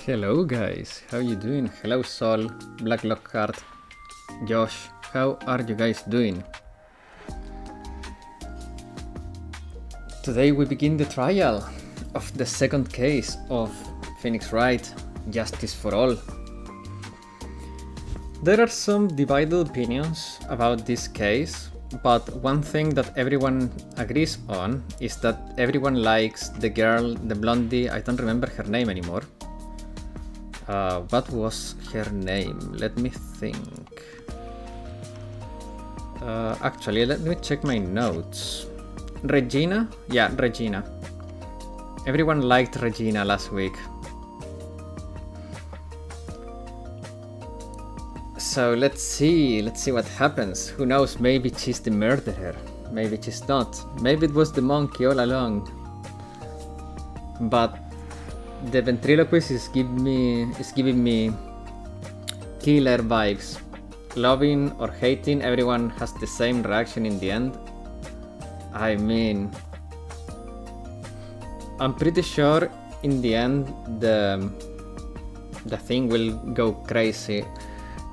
Hello guys, how you doing? Hello Sol, Black Lockhart, Josh, how are you guys doing? Today we begin the trial of the second case of Phoenix Wright Justice for All. There are some divided opinions about this case, but one thing that everyone agrees on is that everyone likes the girl, the blondie, I don't remember her name anymore. What was her name? Let me think. Actually, let me check my notes. Regina? Yeah, Regina. Everyone liked Regina last week. So let's see what happens. Who knows, maybe she's the murderer. Maybe she's not. Maybe it was the monkey all along. But the ventriloquist is giving me killer vibes. Loving or hating, everyone has the same reaction in the end. I mean, I'm pretty sure in the end the thing will go crazy.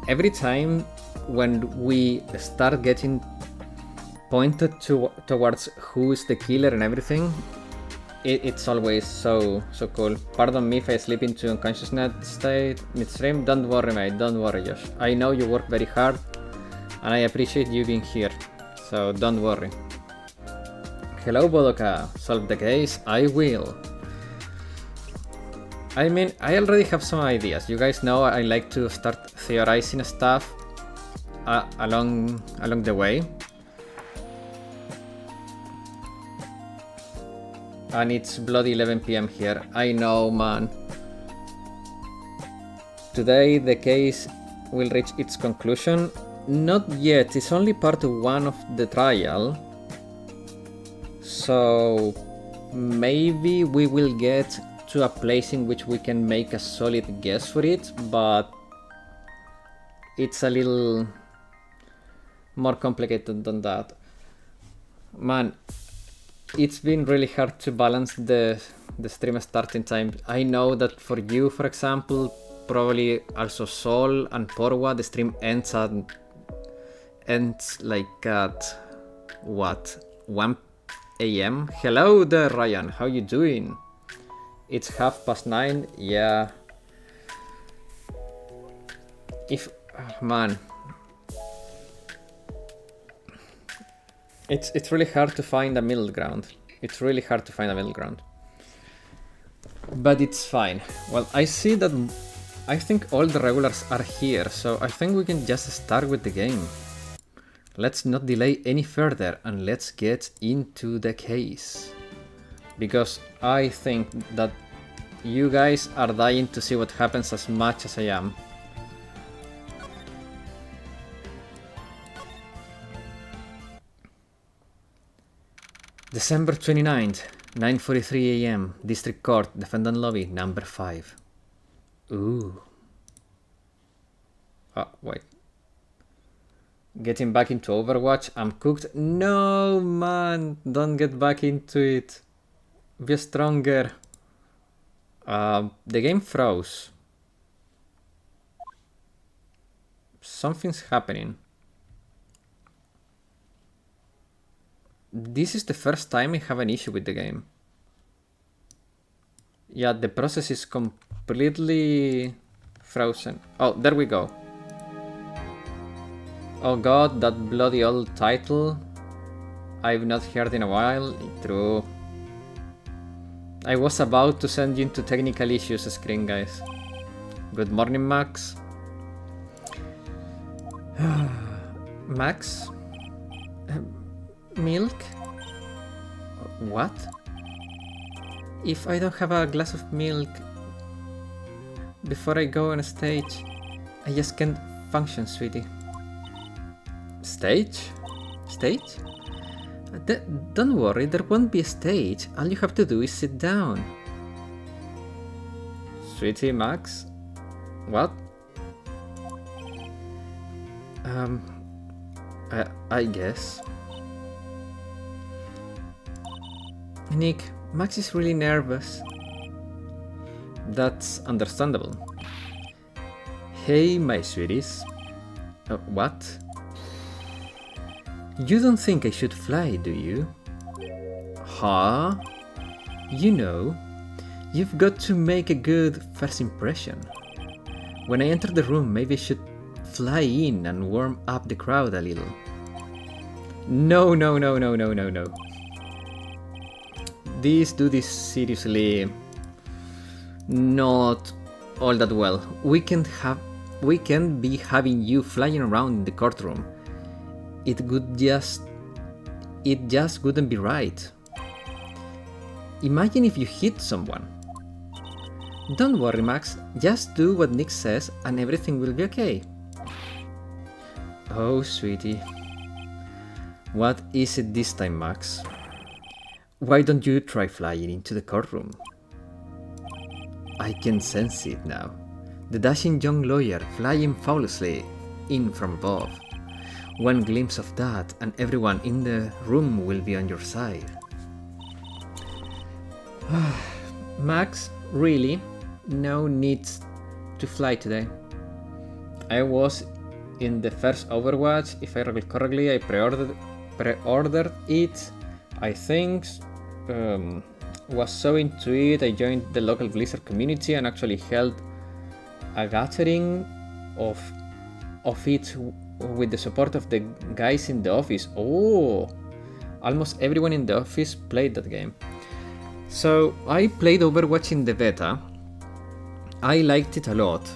Every time when we start getting pointed towards who is the killer and everything, it's always so cool. Pardon me if I slip into unconsciousness state midstream. Don't worry, mate. Don't worry, Josh. I know you work very hard, and I appreciate you being here. So don't worry. Hello, Bodoka. Solve the case. I will. I mean, I already have some ideas. You guys know I like to start theorizing stuff along the way. And it's bloody 11 PM here. I know, man. Today the case will reach its conclusion. Not yet, it's only part 1 of the trial. So maybe we will get to a place in which we can make a solid guess for it, but it's a little more complicated than that. Man, it's been really hard to balance the stream starting time. I know that for you, for example, probably also Sol and Porwa, the stream ends like at what, 1 AM? Hello there, Ryan. How you doing? It's 9:30. Yeah. Man. It's really hard to find a middle ground. But it's fine. Well, I see that I think all the regulars are here, so I think we can just start with the game. Let's not delay any further and let's get into the case. Because I think that you guys are dying to see what happens as much as I am. December 29th, 9:43 AM, District Court, Defendant Lobby, number 5. Ooh. Oh, wait. Getting back into Overwatch, I'm cooked. No, man, don't get back into it. Be stronger. The game froze. Something's happening. This is the first time I have an issue with the game. Yeah, the process is completely frozen. Oh, there we go. Oh god, that bloody old title I've not heard in a while. True. I was about to send you into technical issues screen, guys. Good morning, Max. Max? Milk? What? If I don't have a glass of milk before I go on stage, I just can't function, sweetie. Stage? Stage? Don't worry, there won't be a stage. All you have to do is sit down. Sweetie, Max? What? I guess. Nick, Max is really nervous. That's understandable. Hey, my sweeties. What? You don't think I should fly, do you? Huh? You know, you've got to make a good first impression. When I enter the room, maybe I should fly in and warm up the crowd a little. No. Do this seriously not all that well. We can't be having you flying around in the courtroom. It just wouldn't be right. Imagine if you hit someone. Don't worry, Max. Just do what Nick says and everything will be okay. Oh, sweetie. What is it this time, Max? Why don't you try flying into the courtroom? I can sense it now. The dashing young lawyer flying fabulously in from above. One glimpse of that and everyone in the room will be on your side. Max, really? No need to fly today. I was in the first Overwatch, if I recall correctly. I pre-ordered it. I think was so into it. I joined the local Blizzard community and actually held a gathering of it with the support of the guys in the office. Oh, almost everyone in the office played that game. So I played Overwatch in the beta. I liked it a lot.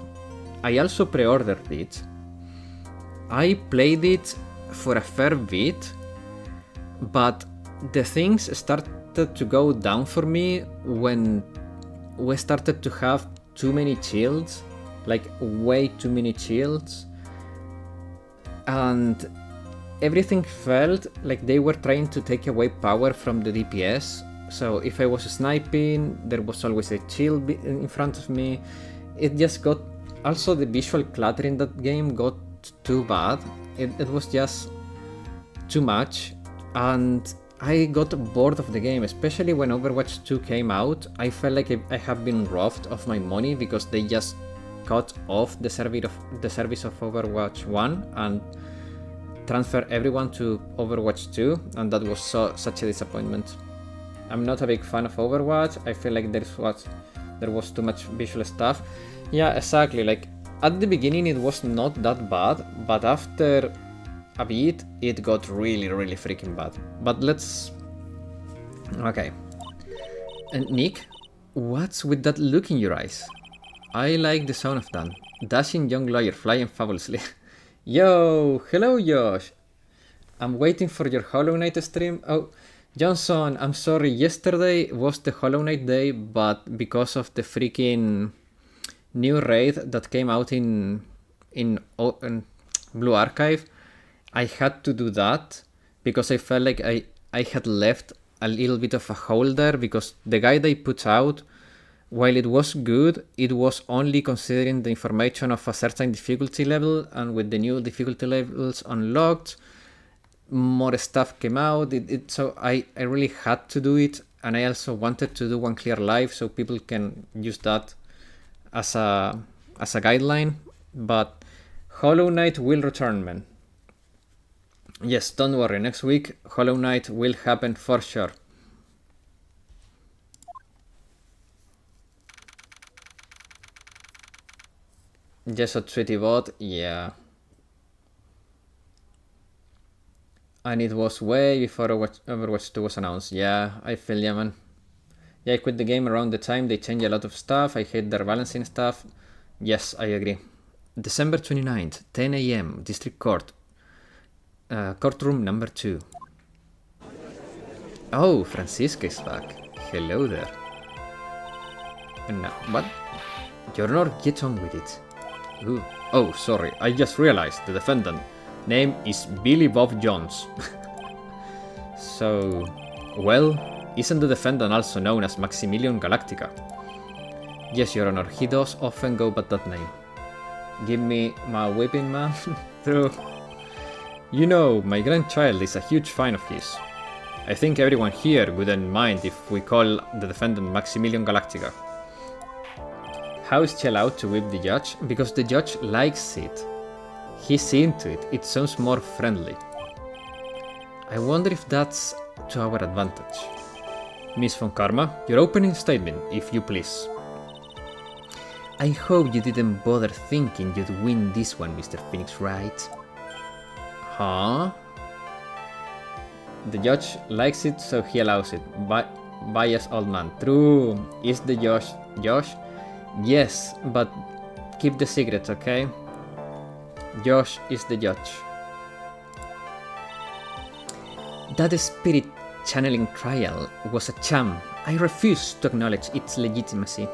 I also pre-ordered it. I played it for a fair bit, but the things started to go down for me when we started to have too many shields, like way too many shields, and everything felt like they were trying to take away power from the DPS. So if I was sniping, there was always a shield in front of me. It just got... Also the visual clutter in that game got too bad. It was just too much, and I got bored of the game, especially when Overwatch 2 came out. I felt like I have been robbed of my money because they just cut off the service of Overwatch 1 and transfer everyone to Overwatch 2, and that was such a disappointment. I'm not a big fan of Overwatch. I feel like there was too much visual stuff. Yeah, exactly. Like at the beginning it was not that bad, but after a bit it got really freaking bad. But let's... Okay. And Nick, what's with that look in your eyes? I like the sound of that. Dashing young lawyer flying fabulously. Yo, hello Josh. I'm waiting for your Hollow Knight stream. Oh, Johnson, I'm sorry, yesterday was the Hollow Knight day, but because of the freaking new raid that came out in Blue Archive, I had to do that because I felt like I had left a little bit of a hole there, because the guide they put out, while it was good, it was only considering the information of a certain difficulty level, and with the new difficulty levels unlocked, more stuff came out. So I really had to do it, and I also wanted to do one clear live so people can use that as a guideline. But Hollow Knight will return, man. Yes, don't worry, next week Hollow Knight will happen for sure. Yes, a Tweety bot, yeah. And it was way before Overwatch 2 was announced. Yeah, I feel ya, man. Yeah, I quit the game around the time they changed a lot of stuff. I hate their balancing stuff. Yes, I agree. December 29th, 10 AM, District Court. Courtroom number 2. Oh, Francisca is back. Hello there. No, what? Your Honor, get on with it. Ooh. Oh, sorry, I just realized the defendant name is Billy Bob Jones. So, well, isn't the defendant also known as Maximilian Galactica? Yes, Your Honor, he does often go by that name. Give me my whipping, man. Through. You know, my grandchild is a huge fan of his. I think everyone here wouldn't mind if we call the defendant Maximilian Galactica. How is she allowed to whip the judge? Because the judge likes it. He's into it. It sounds more friendly. I wonder if that's to our advantage. Miss von Karma, your opening statement, if you please. I hope you didn't bother thinking you'd win this one, Mr. Phoenix Wright. Huh? The judge likes it, so he allows it. Bias old man. True. Is the judge Josh? Yes, but keep the secret, okay? Josh is the judge. That spirit channeling trial was a sham. I refuse to acknowledge its legitimacy.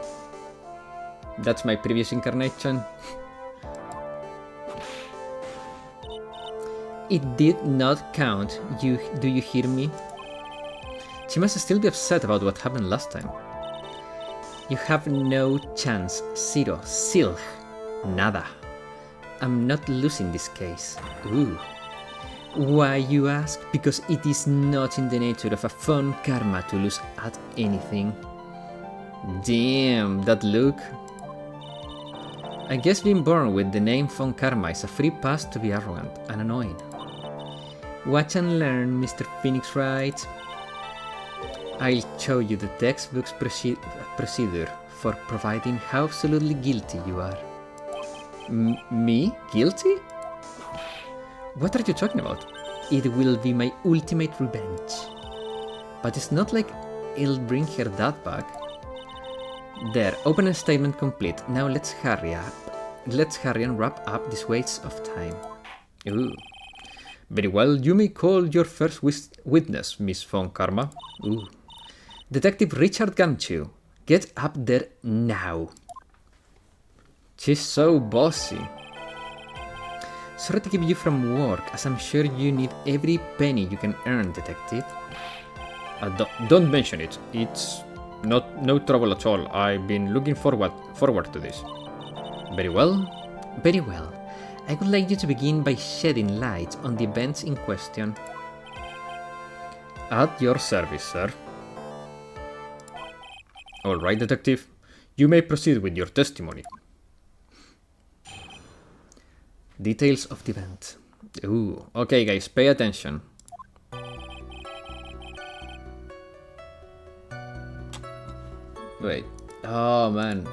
That's my previous incarnation. It did not count. Do you hear me? She must still be upset about what happened last time. You have no chance. Zero. Silch. Nada. I'm not losing this case. Ooh. Why, you ask? Because it is not in the nature of a von Karma to lose at anything. Damn, that look. I guess being born with the name von Karma is a free pass to be arrogant and annoying. Watch and learn, Mr. Phoenix Wright. I'll show you the textbook's procedure for providing how absolutely guilty you are. Me? Guilty? What are you talking about? It will be my ultimate revenge. But it's not like it'll bring her that back. There, opening statement complete. Now let's hurry up. Let's hurry and wrap up this waste of time. Ooh. Very well, you may call your first witness, Miss von Karma. Ooh. Detective Richard Gamchew. Get up there now. She's so bossy. Sorry to keep you from work, as I'm sure you need every penny you can earn, Detective. Don't mention it. It's no trouble at all. I've been looking forward to this. Very well. Very well. I would like you to begin by shedding light on the events in question. At your service, sir. All right, Detective. You may proceed with your testimony. Details of the event. Ooh, okay guys, pay attention. Wait, oh man.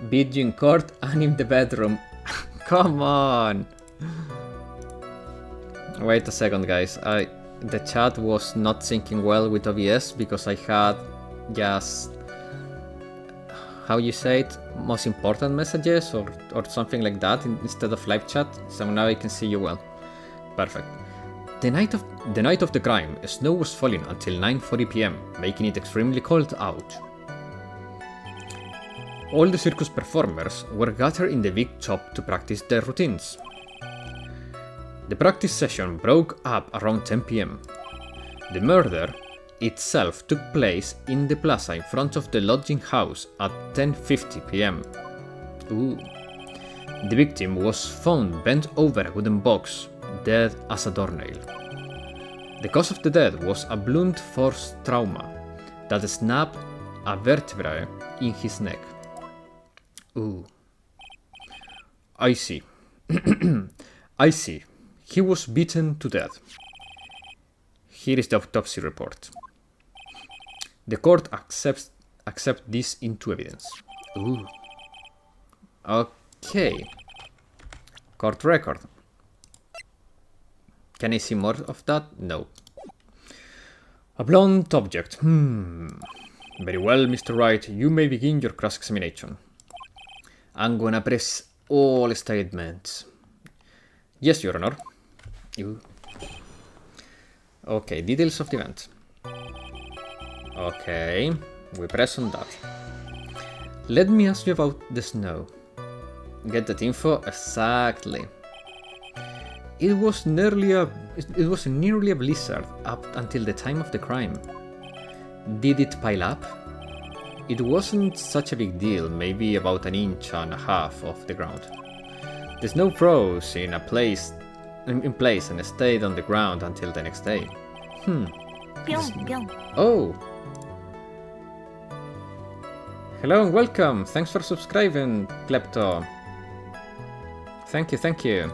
Beat you in court and in the bedroom. Come on. Wait a second guys, the chat was not syncing well with OBS because I had just, how you say it, most important messages or something like that instead of live chat, so now I can see you well. Perfect. The night of the crime, snow was falling until 9:40 p.m., making it extremely cold out. All the circus performers were gathered in the big shop to practice their routines. The practice session broke up around 10 p.m. The murder itself took place in the plaza in front of the lodging house at 10:50 p.m. Ooh. The victim was found bent over a wooden box, dead as a doornail. The cause of the death was a blunt force trauma that snapped a vertebrae in his neck. Ooh. I see. I see. He was beaten to death. Here is the autopsy report. The court accepts this into evidence. Ooh. Okay. Court record. Can I see more of that? No. A blunt object. Very well, Mr. Wright. You may begin your cross-examination. I'm gonna press all statements. Yes, Your Honor. Ooh. Okay, details of the event. Okay, we press on that. Let me ask you about the snow. Get that info? Exactly. It was nearly a blizzard up until the time of the crime. Did it pile up? It wasn't such a big deal, maybe about 1.5 inches off the ground. The snow froze in place and stayed on the ground until the next day. Oh! Hello and welcome. Thanks for subscribing, Klepto. Thank you, thank you.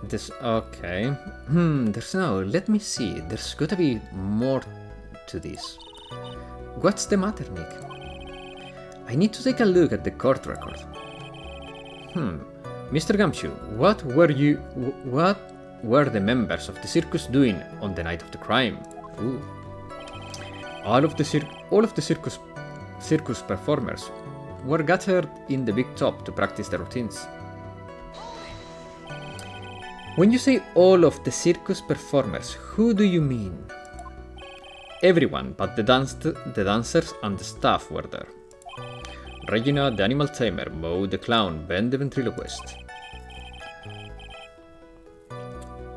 This, okay. There's no, let me see. There's gotta be more to this. What's the matter, Nick? I need to take a look at the court record. Mr. Gumshoe, what were the members of the circus doing on the night of the crime? Ooh. All of the circus performers were gathered in the big top to practice their routines. When you say all of the circus performers, who do you mean? Everyone but the dancers and the staff were there. Regina, the animal tamer, Mo the clown, Ben the ventriloquist.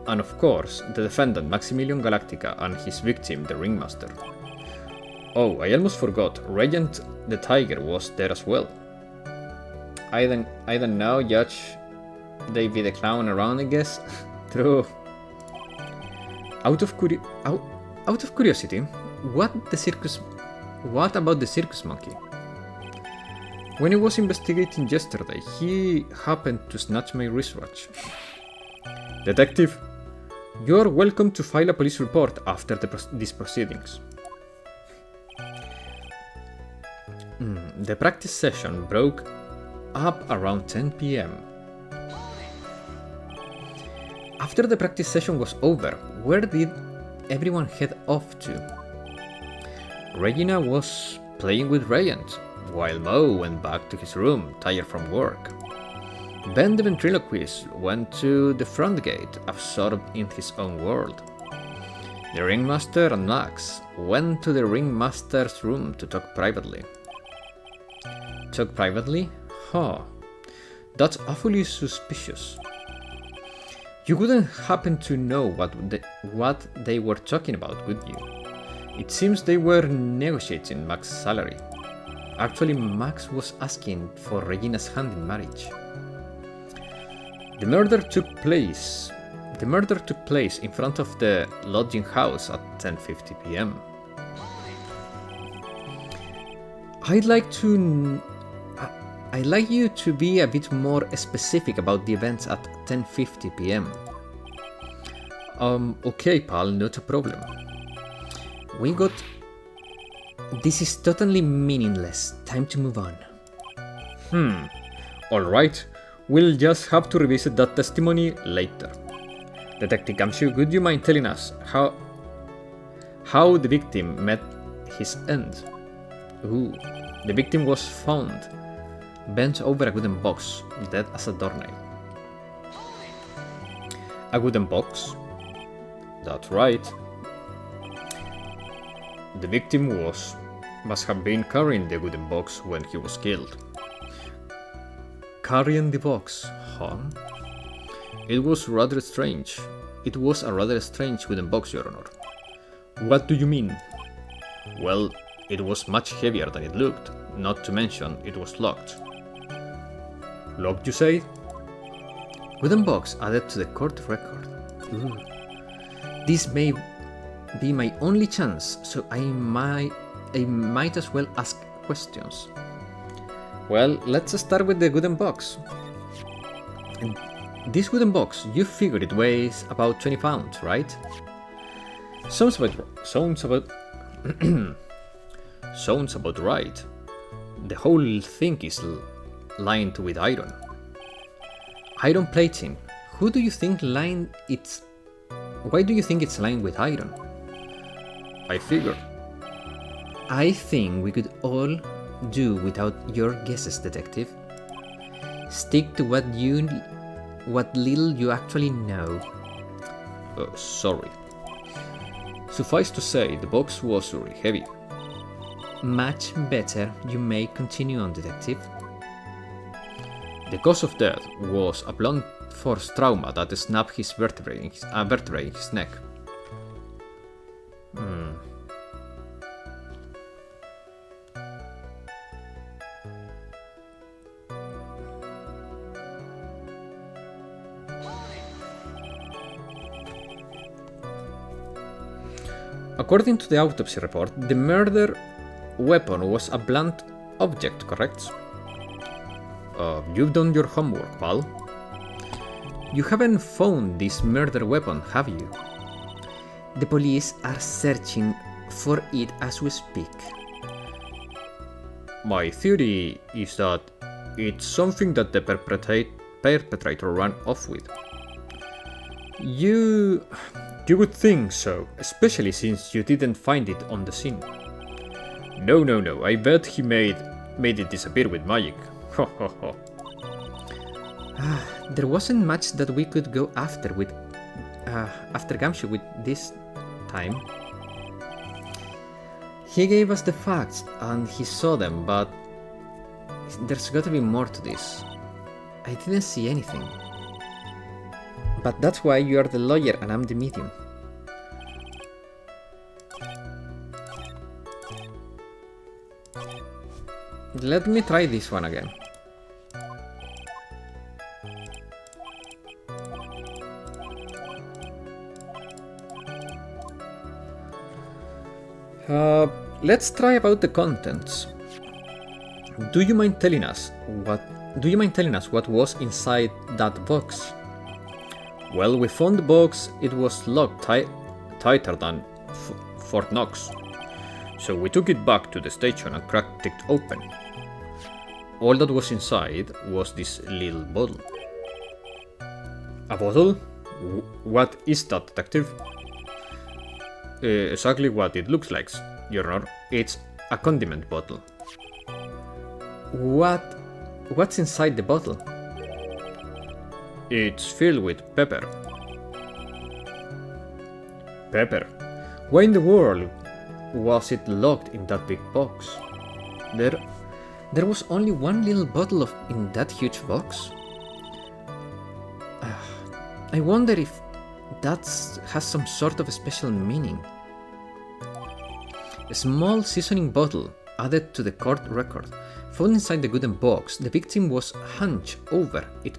And of course, the defendant Maximilian Galactica and his victim, the ringmaster. Oh, I almost forgot, Regent the tiger was there as well. I don't know, Judge. They be the clown around, I guess. True. Out of curiosity, what about the circus monkey? When I was investigating yesterday, he happened to snatch my wristwatch. Detective, you are welcome to file a police report after these proceedings. The practice session broke up around 10 p.m. After the practice session was over, where did everyone head off to? Regina was playing with Regent, while Mo went back to his room, tired from work. Ben the ventriloquist went to the front gate, absorbed in his own world. The ringmaster and Max went to the ringmaster's room to talk privately. Talk privately? Huh. That's awfully suspicious. You wouldn't happen to know what they were talking about, would you? It seems they were negotiating Max's salary. Actually, Max was asking for Regina's hand in marriage. The murder took place in front of the lodging house at 10:50 p.m. I'd like you to be a bit more specific about the events at 10:50 p.m. Okay, pal, not a problem. This is totally meaningless. Time to move on. Alright. We'll just have to revisit that testimony later. Detective Gumshoe, would you mind telling us how the victim met his end? Ooh, the victim was found bent over a wooden box, dead as a doornail. A wooden box? That's right. The victim must have been carrying the wooden box when he was killed. Carrying the box, huh? It was rather strange. It was a rather strange wooden box, Your Honor. What do you mean? Well, it was much heavier than it looked, not to mention it was locked. Locked, you say? Wooden box added to the court record. Ooh. This may be my only chance, so I might as well ask questions. Well, let's start with the wooden box. And this wooden box, you figure it weighs about 20 pounds, right? Sounds about right. The whole thing is lined with iron. Iron plating. Why do you think it's lined with iron? I think we could all do without your guesses, detective. Stick to what little you actually know. Sorry. Suffice to say, the box was really heavy. Much better. You may continue on, detective. The cause of death was a blunt force trauma that snapped his vertebrae in his neck. According to the autopsy report, the murder weapon was a blunt object, correct? You've done your homework, pal. You haven't found this murder weapon, have you? The police are searching for it as we speak. My theory is that it's something that the perpetrator ran off with. You would think so, especially since you didn't find it on the scene. No, I bet he made it disappear with magic. Ho ho ho. There wasn't much that we could go after Gumshoe with this time. He gave us the facts and he saw them, but there's gotta be more to this. I didn't see anything. But that's why you are the lawyer and I'm the medium. Let me try this one again. Let's try about the contents. Do you mind telling us what was inside that box? Well, we found the box. It was locked tighter than Fort Knox. So we took it back to the station and cracked it open. All that was inside was this little bottle. A bottle? What is that, detective? Exactly what it looks like, Your Honor. It's a condiment bottle. What's inside the bottle? It's filled with pepper. Pepper? Why in the world was it locked in that big box? There was only one little bottle in that huge box. I wonder if that has some sort of a special meaning. A small seasoning bottle added to the court record. Found inside the wooden box, the victim was hunched over. It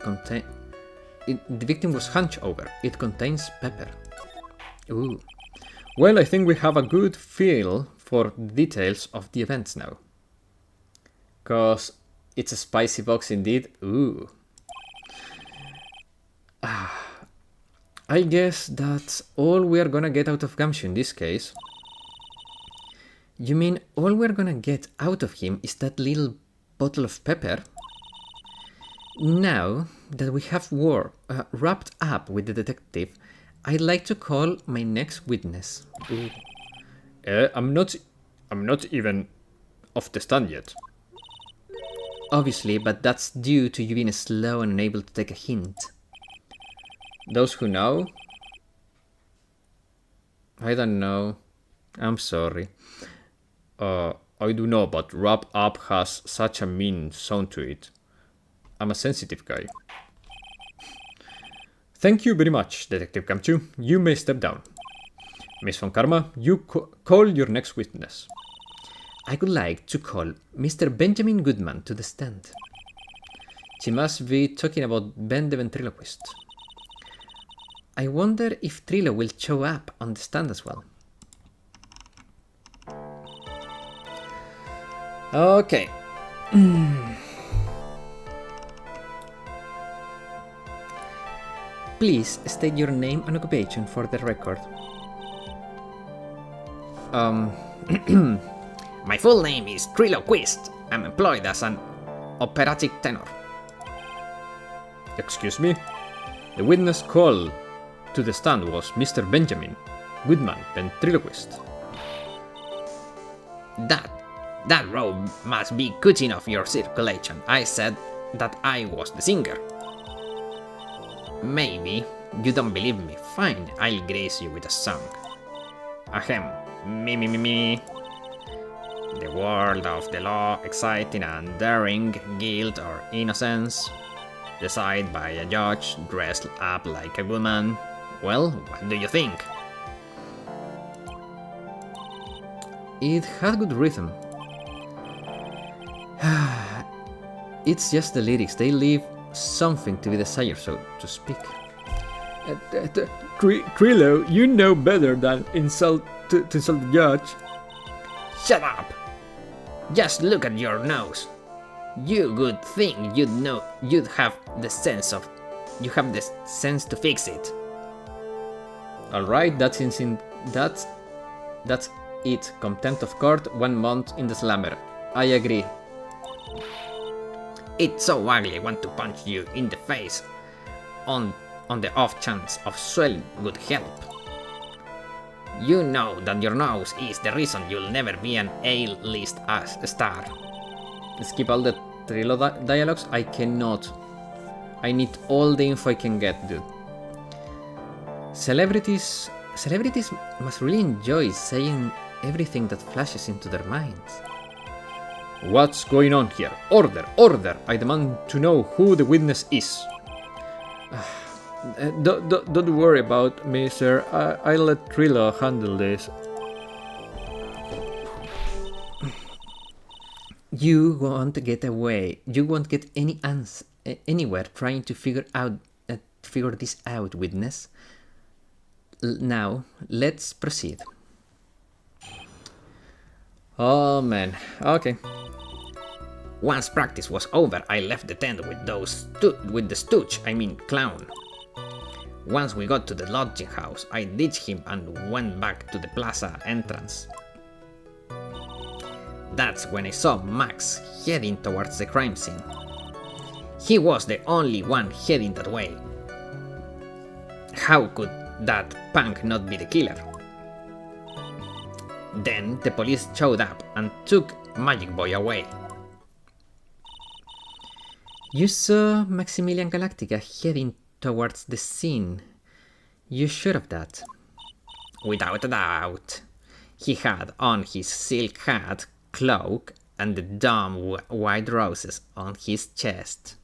contains pepper. Ooh. Well, I think we have a good feel for the details of the events now. 'Cause it's a spicy box indeed. Ooh. I guess that's all we are gonna get out of Gumshoe in this case. You mean all we're gonna get out of him is that little bottle of pepper? Now that we have wrapped up with the detective, I'd like to call my next witness. Ooh. I'm not even off the stand yet. Obviously, but that's due to you being slow and unable to take a hint. Those who know? I don't know. I'm sorry. I do know, but wrap up has such a mean sound to it. I'm a sensitive guy. Thank you very much, Detective Gumshoe. You may step down. Miss Von Karma, you call your next witness. I would like to call Mr. Benjamin Goodman to the stand. She must be talking about Ben the ventriloquist. I wonder if Trillo will show up on the stand as well. Okay. Please state your name and occupation for the record. My full name is Trillo Quist. I'm employed as an operatic tenor. Excuse me? The witness called to the stand was Mr. Benjamin Goodman, ventriloquist. That robe must be cutting off your circulation. I said that I was the singer. Maybe you don't believe me. Fine, I'll grace you with a song. Ahem, me. The world of the law, exciting and daring, guilt or innocence. Decided by a judge dressed up like a woman. Well, what do you think? It had good rhythm. It's just the lyrics, they leave something to be desired, so to speak. Trillo, you know better than insult to insult the judge. Shut up! Just look at your nose. You would think you'd know, you'd have the sense to fix it. Alright, that's it. Contempt of court, 1 month in the slammer. I agree. It's so ugly I want to punch you in the face. On the off chance of swelling would help. You know that your nose is the reason you'll never be an A-list star. Skip all the Trillo dialogues. I cannot. I need all the info I can get, dude. Celebrities must really enjoy saying everything that flashes into their minds. What's going on here? Order! Order! I demand to know who the witness is. Don't worry about me, sir. I'll let Trillo handle this. You won't get away. You won't get any answer anywhere trying to figure this out, witness. Now, let's proceed. Oh man, okay. Once practice was over, I left the tent with the stooge, clown. Once we got to the lodging house, I ditched him and went back to the plaza entrance. That's when I saw Max heading towards the crime scene. He was the only one heading that way. How could that punk not be the killer? Then the police showed up and took Magic Boy away. You saw Maximilian Galactica heading towards the scene. You sure of that? Without a doubt. He had on his silk hat, cloak, and the dumb white roses on his chest.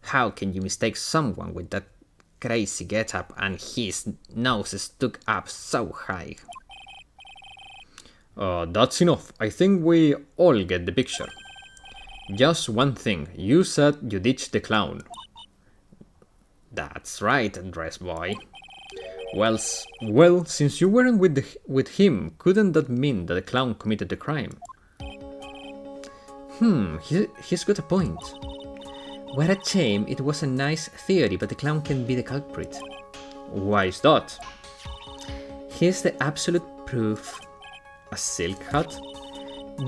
How can you mistake someone with that crazy getup and his nose stuck up so high? That's enough. I think we all get the picture. Just one thing. You said you ditched the clown. That's right, dress boy. Well, since you weren't with him, couldn't that mean that the clown committed the crime? He's got a point. What a shame. It was a nice theory, but the clown can be the culprit. Why is that? Here's the absolute proof. A silk hat?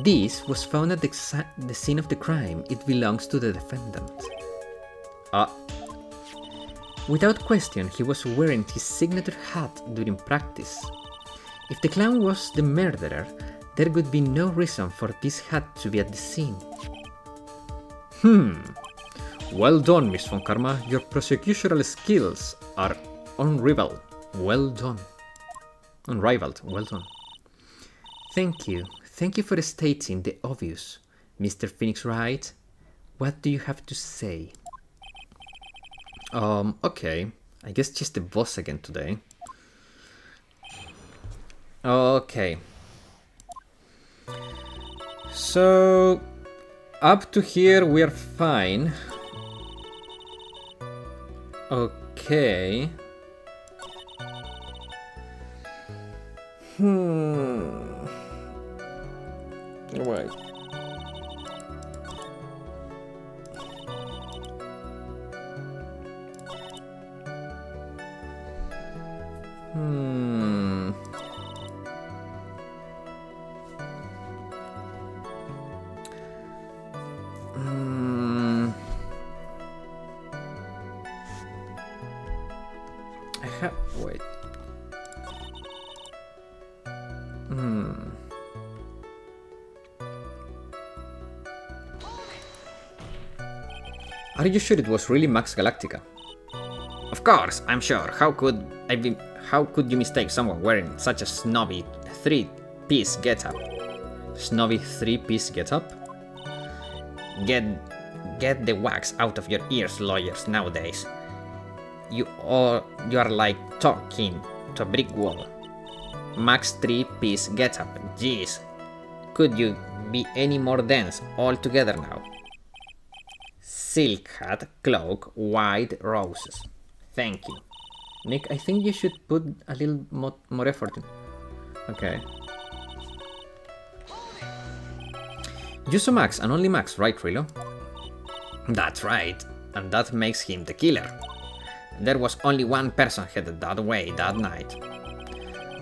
This was found at the scene of the crime. It belongs to the defendant. Without question, he was wearing his signature hat during practice. If the clown was the murderer, there would be no reason for this hat to be at the scene. Well done, Miss Von Karma. Your prosecutorial skills are unrivaled. Well done. Unrivaled. Well done. Thank you. Thank you for stating the obvious, Mr. Phoenix Wright. What do you have to say? Okay. I guess she's the boss again today. Okay. So, up to here we are fine. Okay. Right. Wait. Are you sure it was really Max Galactica? Of course, I'm sure. How could you mistake someone wearing such a snobby three-piece getup? Snobby three-piece getup? Get the wax out of your ears, lawyers nowadays. You are like talking to a brick wall. Max three-piece getup. Jeez. Could you be any more dense altogether now? Silk hat, cloak, white roses. Thank you. Nick, I think you should put a little more effort in. Okay. You saw Max, and only Max, right, Rilo? That's right, and that makes him the killer. There was only one person headed that way that night.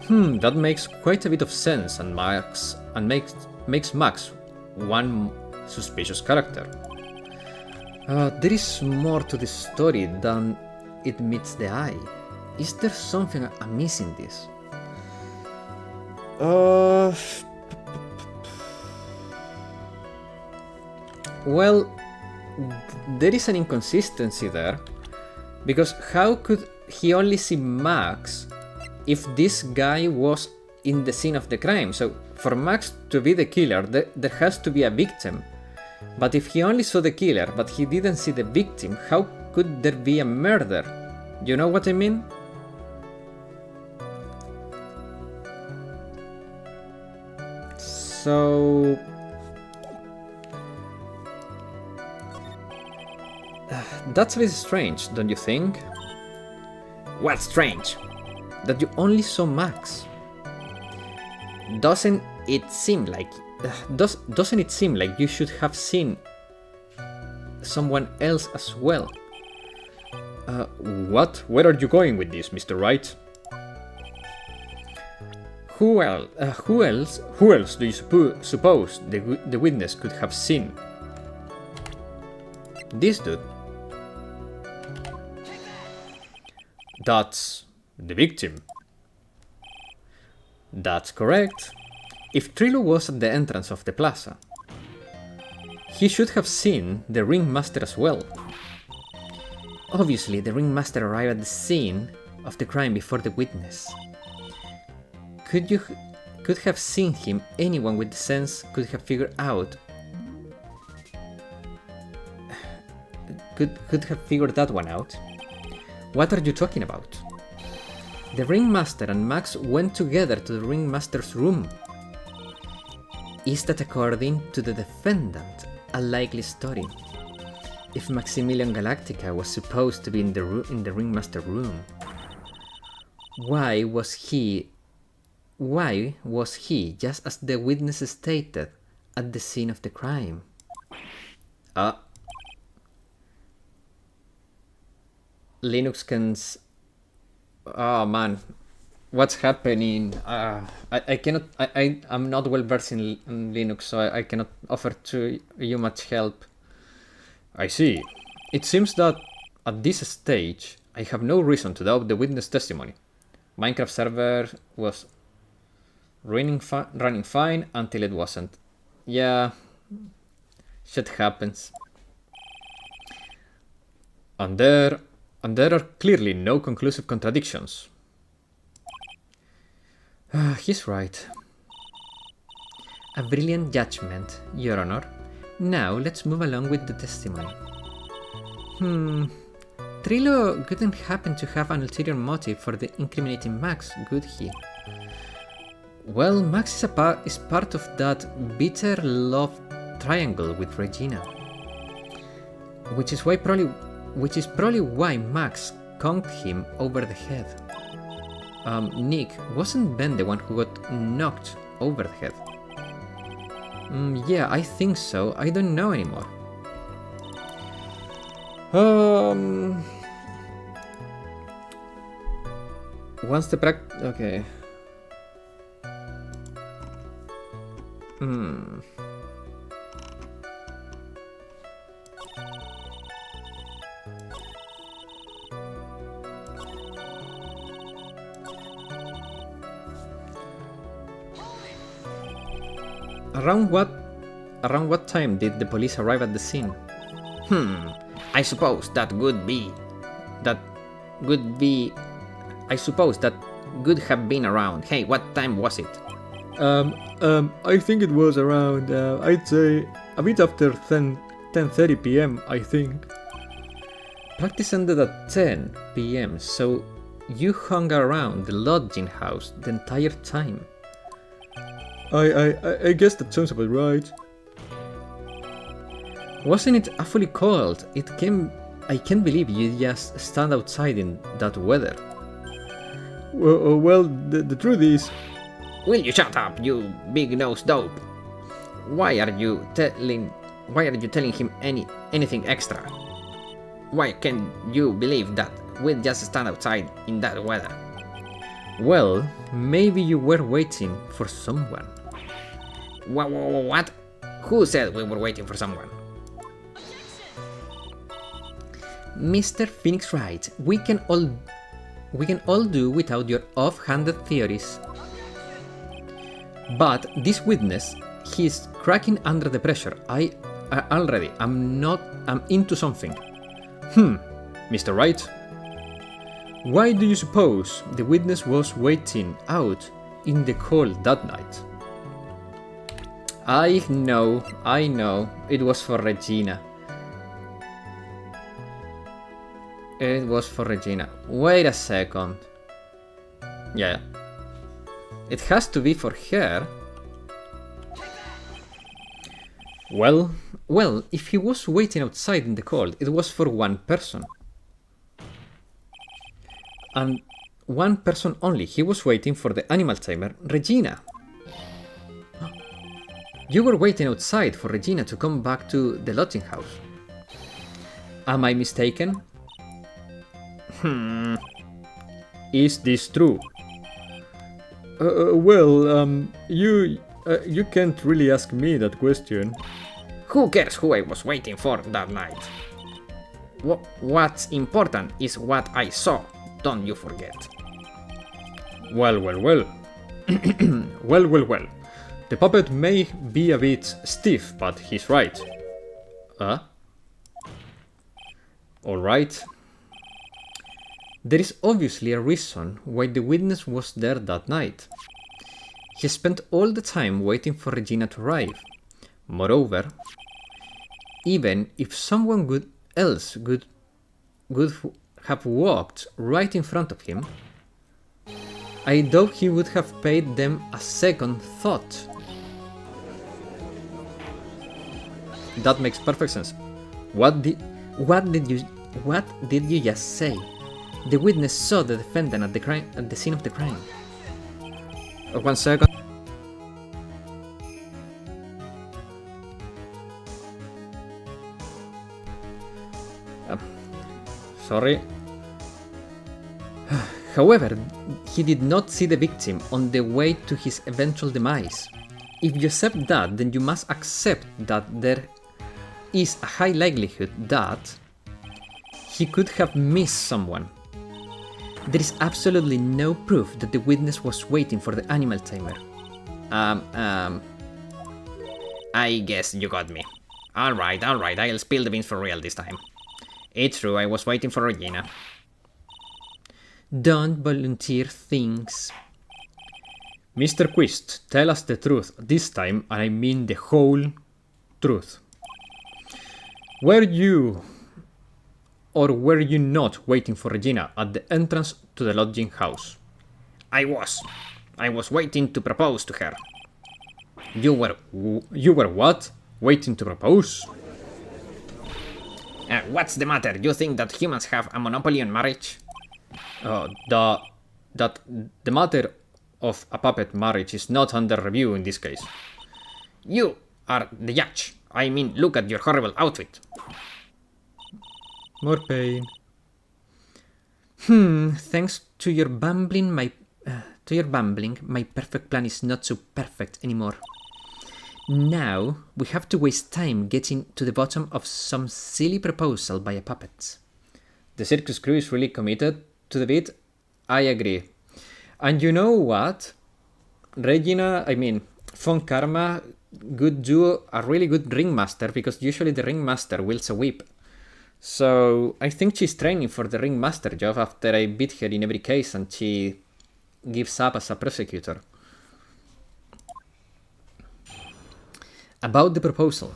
That makes quite a bit of sense, and makes Max one suspicious character. There is more to this story than it meets the eye. Is there something amiss in this? Well, there is an inconsistency there, because how could he only see Max if this guy was in the scene of the crime? So for Max to be the killer, there has to be a victim. But if he only saw the killer, but he didn't see the victim, how could there be a murder? You know what I mean? So... that's a bit strange, don't you think? What's strange? That you only saw Max. Doesn't it seem like you should have seen someone else as well? What? Where are you going with this, Mr. Wright? Who else do you suppose the witness could have seen? This dude. That's the victim. That's correct. If Trillo was at the entrance of the plaza, he should have seen the ringmaster as well. Obviously, the ringmaster arrived at the scene of the crime before the witness. Could have seen him. Anyone with sense could have figured out. Could have figured that one out. What are you talking about? The ringmaster and Max went together to the ringmaster's room. Is that, according to the defendant, a likely story? If Maximilian Galactica was supposed to be in the ringmaster room, why was he, just as the witness stated, at the scene of the crime? Linux can... Oh man, what's happening? I cannot... I'm not well versed in Linux, so I cannot offer to you much help. I see. It seems that at this stage, I have no reason to doubt the witness testimony. Minecraft server was running fine until it wasn't. Yeah, shit happens. And there are clearly no conclusive contradictions. He's right. A brilliant judgment, Your Honor. Now let's move along with the testimony. Trillo couldn't happen to have an ulterior motive for the incriminating Max, could he? Well, Max is part of that bitter love triangle with Regina, which is probably why Max conked him over the head. Nick, wasn't Ben the one who got knocked over the head? Yeah, I think so. I don't know anymore. Once the okay. Around what time did the police arrive at the scene? I suppose that would have been around. Hey, what time was it? I think it was around, I'd say, a bit after 10:30 p.m., I think. Practice ended at 10 p.m., so you hung around the lodging house the entire time. I guess that sounds about right. Wasn't it awfully cold? I can't believe you just stand outside in that weather. Well, the truth is... Will you shut up, you big-nosed dope? Why are you telling him anything extra? Why can't you believe that we'll just stand outside in that weather? Well, maybe you were waiting for someone. What? Who said we were waiting for someone? Mr. Phoenix Wright, we can all do without your off-handed theories. But this witness, he's cracking under the pressure. I'm into something. Mr. Wright? Why do you suppose the witness was waiting out in the cold that night? I know, it was for Regina. It was for Regina. Wait a second. Yeah. It has to be for her. Well, if he was waiting outside in the cold, it was for one person. And one person only. He was waiting for the animal tamer, Regina. You were waiting outside for Regina to come back to the lodging house. Am I mistaken? Is this true? You can't really ask me that question. Who cares who I was waiting for that night? What's important is what I saw, don't you forget. Well. Well. The puppet may be a bit stiff, but he's right. Alright. There is obviously a reason why the witness was there that night. He spent all the time waiting for Regina to arrive. Moreover, even if someone else would have walked right in front of him, I doubt he would have paid them a second thought. That makes perfect sense. What did you just say? The witness saw the defendant at the scene of the crime. 1 second. Sorry. However, he did not see the victim on the way to his eventual demise. If you accept that, then you must accept that there is a high likelihood that he could have missed someone. There is absolutely no proof that the witness was waiting for the animal tamer. I guess you got me. Alright, I'll spill the beans for real this time. It's true, I was waiting for Regina. Don't volunteer things. Mr. Quist, tell us the truth this time, and I mean the whole truth. Were you or were you not waiting for Regina at the entrance to the lodging house? I was waiting to propose to her. You were what? Waiting to propose? What's the matter? You think that humans have a monopoly on marriage? The matter of a puppet marriage is not under review in this case. You are the judge. I mean, look at your horrible outfit. More pain. Thanks to your bumbling, my perfect plan is not so perfect anymore. Now we have to waste time getting to the bottom of some silly proposal by a puppet. The circus crew is really committed to the bit. I agree. And you know what? Von Karma could do a really good ringmaster, because usually the ringmaster wields a whip. So I think she's training for the ringmaster job after I beat her in every case and she gives up as a prosecutor. About the proposal.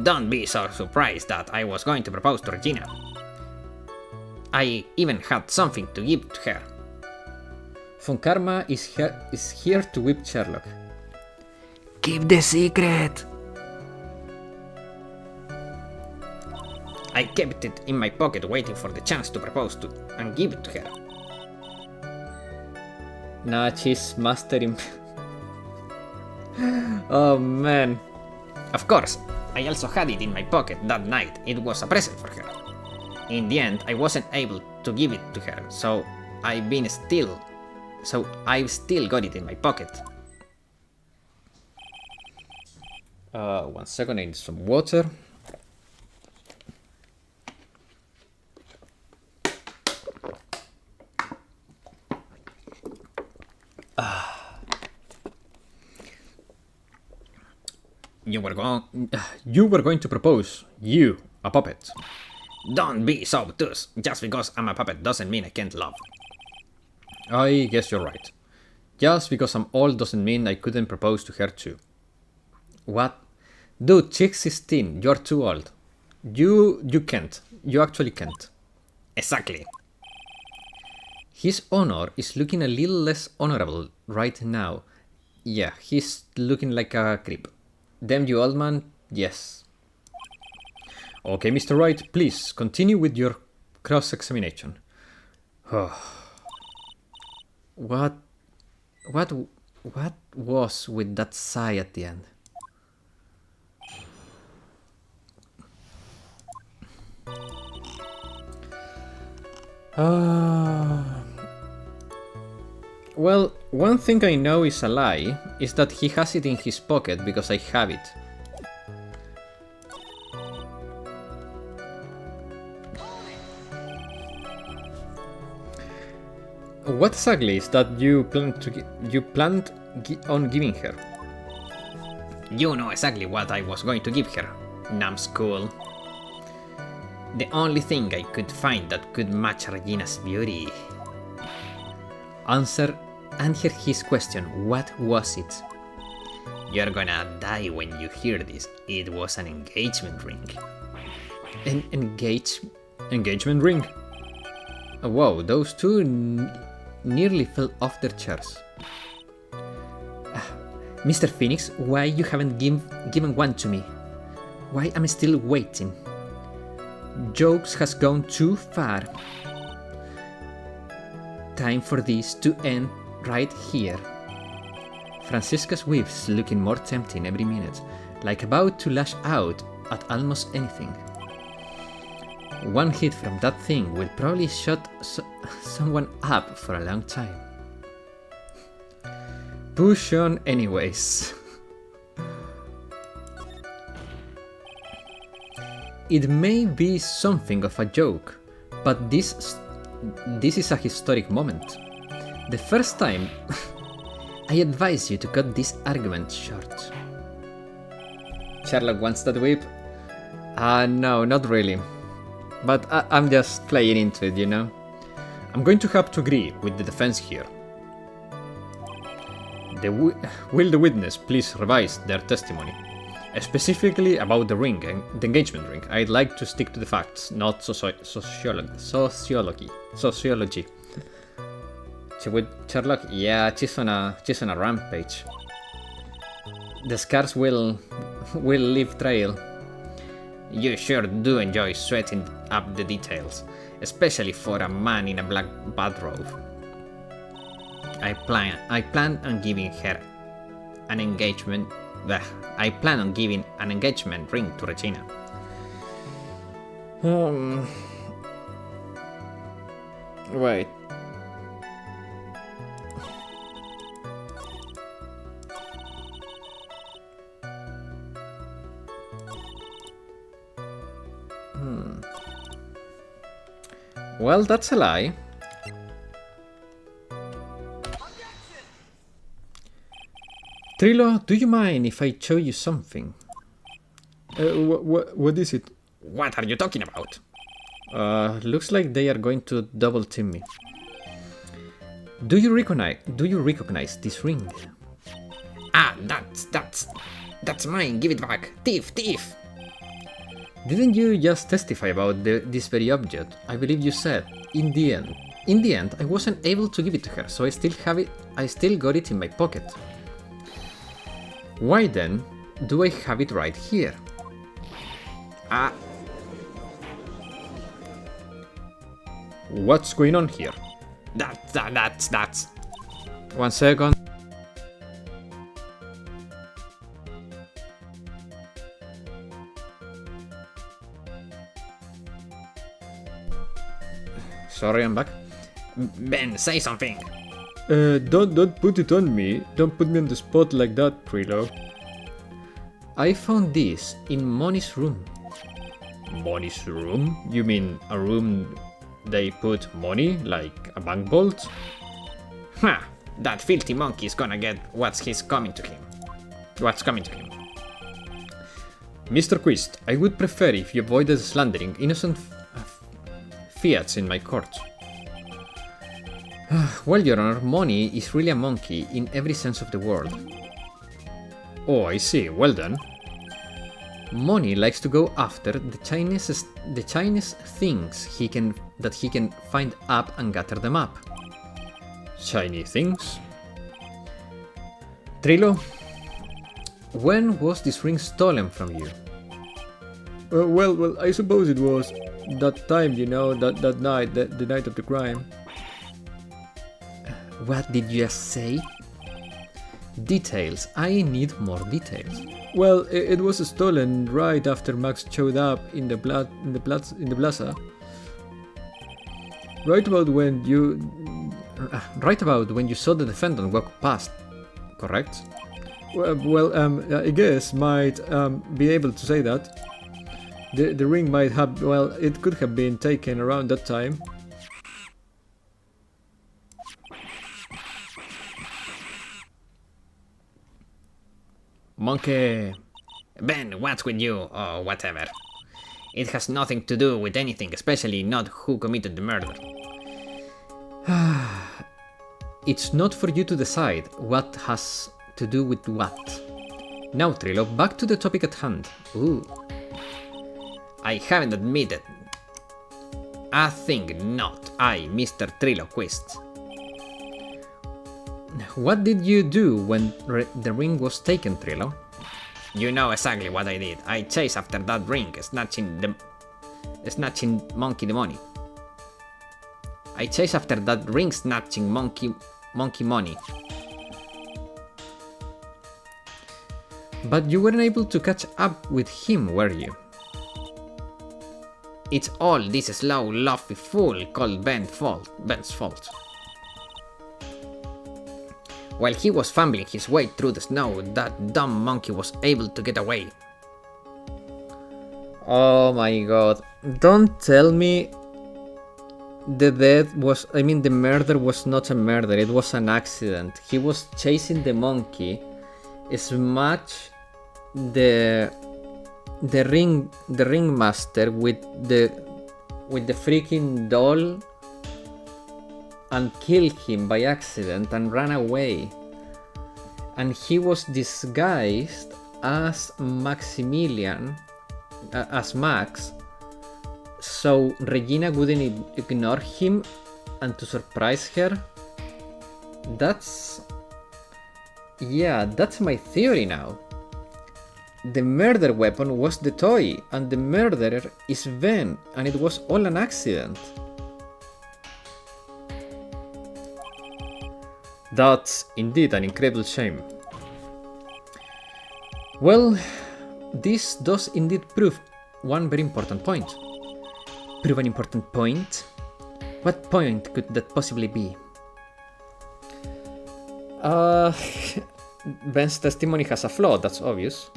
Don't be so surprised that I was going to propose to Regina. I even had something to give to her. Von Karma is here to whip Sherlock. Keep the secret! I kept it in my pocket waiting for the chance to propose to and give it to her. Nah, she's mastering. Oh man. Of course, I also had it in my pocket that night. It was a present for her. In the end, I wasn't able to give it to her, so I've still got it in my pocket. 1 second, I need some water. You were going. You were going to propose, you, a puppet. Don't be so obtuse. Just because I'm a puppet doesn't mean I can't love. I guess you're right. Just because I'm old doesn't mean I couldn't propose to her too. What? Dude, she's 16, you're too old. You can't. You actually can't. Exactly. His honor is looking a little less honorable right now. Yeah, he's looking like a creep. Damn you, old man. Yes. Okay, Mr. Wright, please continue with your cross-examination. What was with that sigh at the end? Well, one thing I know is a lie, is that he has it in his pocket because I have it. What exactly is that you planned on giving her? You know exactly what I was going to give her. Numbskull. The only thing I could find that could match Regina's beauty. Answer his question. What was it? You're gonna die when you hear this. It was an engagement ring. An engagement ring? Oh, wow, those two nearly fell off their chairs. Mr. Phoenix, why you haven't given one to me? Why am I still waiting? Jokes has gone too far. Time for this to end right here. Francisca's whips looking more tempting every minute, like about to lash out at almost anything. One hit from that thing will probably shut someone up for a long time. Push on anyways. It may be something of a joke, but this is a historic moment. The first time, I advise you to cut this argument short. Sherlock wants that whip? No, not really. But I'm just playing into it, you know? I'm going to have to agree with the defense here. Will the witness please revise their testimony? Specifically about the ring, the engagement ring. I'd like to stick to the facts, not sociology. With Sherlock, yeah, she's on a rampage. The scars will leave trail. You sure do enjoy sweating up the details, especially for a man in a black bathrobe. I plan on giving her an engagement. I plan on giving an engagement ring to Regina. Right. Well, that's a lie. Trilo, do you mind if I show you something? What is it? What are you talking about? Looks like they are going to double team me. Do you recognize this ring? Ah, that's mine. Give it back. Thief. Didn't you just testify about this very object? I believe you said, in the end, I wasn't able to give it to her, so I still have it. I still got it in my pocket. Why then do I have it right here? What's going on here? That's. 1 second. Sorry, I'm back. Ben, say something. Don't put it on me. Don't put me on the spot like that, Trilo. I found this in Moni's room. Money's room? You mean a room they put money, like a bank vault? Ha! That filthy monkey is gonna get what's coming to him. Mr. Quist, I would prefer if you avoided slandering innocent fiats in my court. Well, Your Honor, Moni is really a monkey in every sense of the word. Oh, I see. Well then. Moni likes to go after the Chinese things that he can find up and gather them up. Shiny things? Trilo, when was this ring stolen from you? Well, I suppose it was that time, you know, that night, the night of the crime. What did you just say? Details. I need more details. Well, it was stolen right after Max showed up in the plaza. Right about when you saw the defendant walk past, correct? Well, I guess might be able to say that. The ring might have, well, it could have been taken around that time. Monkey. Ben, what's with you, or whatever? It has nothing to do with anything, especially not who committed the murder. It's not for you to decide what has to do with what. Now, Trilo, back to the topic at hand. Ooh. I haven't admitted a thing, not I, Mr. Trilo Quist. What did you do when the ring was taken, Trilo? You know exactly what I did. I chased after that ring, snatching monkey the money. I chased after that ring, snatching monkey money. But you weren't able to catch up with him, were you? It's all this slow, luffy fool called Ben's fault. While he was fumbling his way through the snow, that dumb monkey was able to get away. Oh my god. Don't tell me the murder was not a murder, it was an accident. He was chasing the monkey, smash the ringmaster with the freaking doll and killed him by accident and ran away. And he was disguised as Maximilian, as Max, so Regina wouldn't ignore him and to surprise her. That's my theory now. The murder weapon was the toy, and the murderer is Ben, and it was all an accident. That's indeed an incredible shame. Well, this does indeed prove one very important point. Prove an important point? What point could that possibly be? Ben's testimony has a flaw, that's obvious.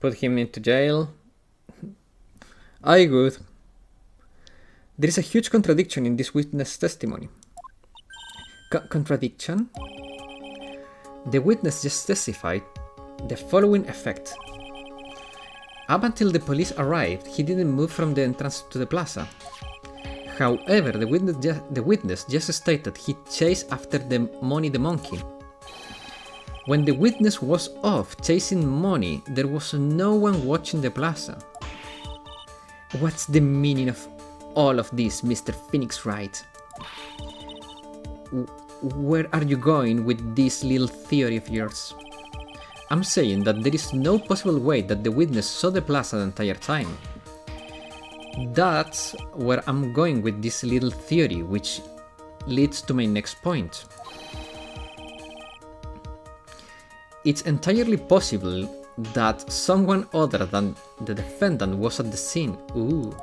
Put him into jail. I good. There is a huge contradiction in this witness testimony. Contradiction? The witness just testified the following effect. Up until the police arrived, he didn't move from the entrance to the plaza. However, the witness just stated he chased after the monkey. When the witness was off chasing Moni, there was no one watching the plaza. What's the meaning of all of this, Mr. Phoenix Wright? Where are you going with this little theory of yours? I'm saying that there is no possible way that the witness saw the plaza the entire time. that's where I'm going with this little theory, which leads to my next point. It's entirely possible that someone other than the defendant was at the scene. Ooh.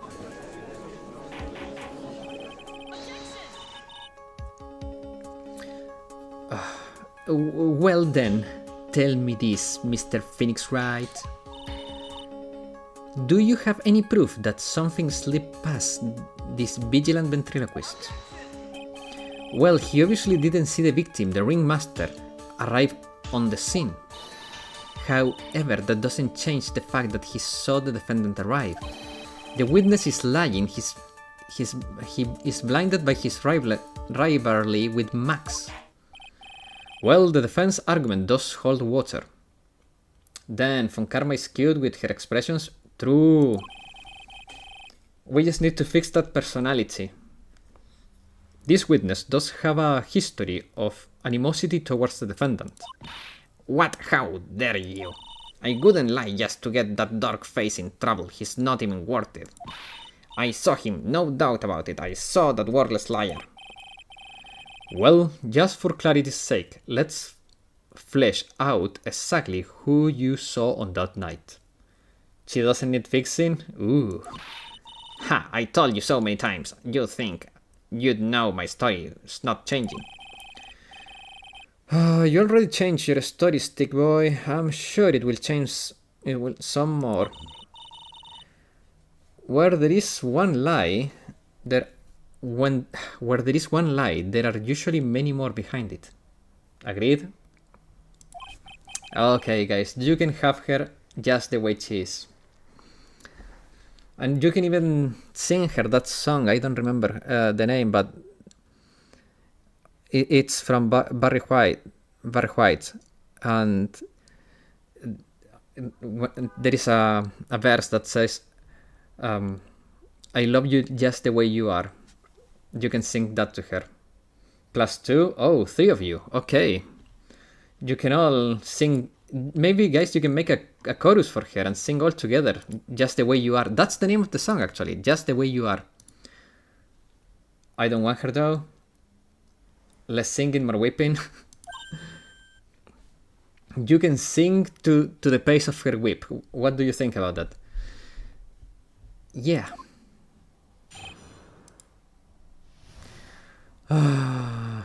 Well then, tell me this, Mr. Phoenix Wright. Do you have any proof that something slipped past this vigilant ventriloquist? Well, he obviously didn't see the victim, the ringmaster, arrive on the scene. However, that doesn't change the fact that he saw the defendant arrive. The witness is lying, he is blinded by his rivalry with Max. Well, the defense argument does hold water. Then, Von Karma is cute with her expressions. True. We just need to fix that personality. This witness does have a history of animosity towards the defendant. What? How dare you? I wouldn't lie just to get that dark face in trouble. He's not even worth it. I saw him, no doubt about it. I saw that worthless liar. Well, just for clarity's sake, let's flesh out exactly who you saw on that night. She doesn't need fixing? Ooh. Ha, I told you so many times. You think you'd know my story. It's not changing. You already changed your story, Stick Boy. I'm sure it will change some more. Where there is one lie, there are usually many more behind it. Agreed? Okay, guys, you can have her just the way she is. And you can even sing her that song. I don't remember the name, but it's from Barry White, and there is a verse that says, I love you just the way you are. You can sing that to her. +2? Oh, 3 of you. Okay. You can all sing. Maybe, guys, you can make a chorus for her and sing all together. Just the way you are. That's the name of the song, actually. Just the way you are. I don't want her, though. Less singing, more whipping. You can sing to the pace of her whip. What do you think about that? Yeah.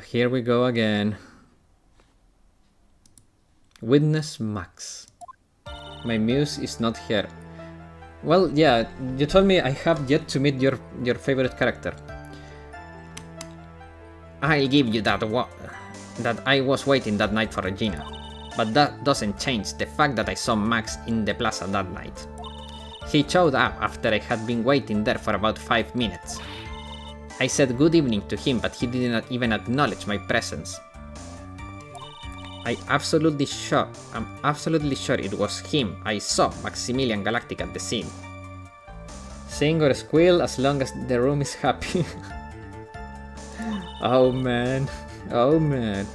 Here we go again. Witness Max. My muse is not here. Well, yeah, you told me I have yet to meet your favorite character. I'll give you that I was waiting that night for Regina. But that doesn't change the fact that I saw Max in the plaza that night. He showed up after I had been waiting there for about 5 minutes. I said good evening to him, but he did not even acknowledge my presence. I'm absolutely sure it was him. I saw Maximilian Galactic at the scene. Sing or squeal as long as the room is happy. Oh man. Oh man.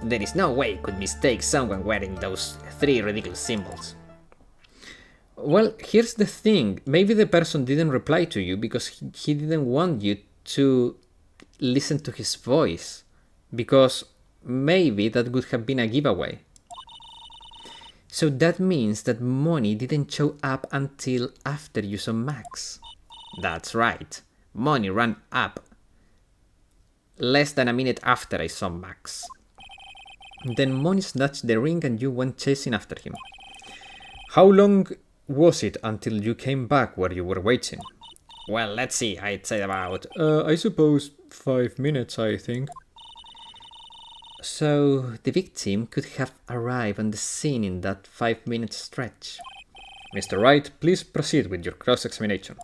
There is no way I could mistake someone wearing those 3 ridiculous symbols. Well, here's the thing. Maybe the person didn't reply to you because he didn't want you to listen to his voice. Because maybe that would have been a giveaway. So that means that Moni didn't show up until after you saw Max. That's right. Moni ran up less than a minute after I saw Max. Then Moni snatched the ring and you went chasing after him. How long was it until you came back where you were waiting? Well, let's see. I'd say about... I suppose 5 minutes, I think. So the victim could have arrived on the scene in that 5-minute stretch. Mr. Wright, please proceed with your cross-examination.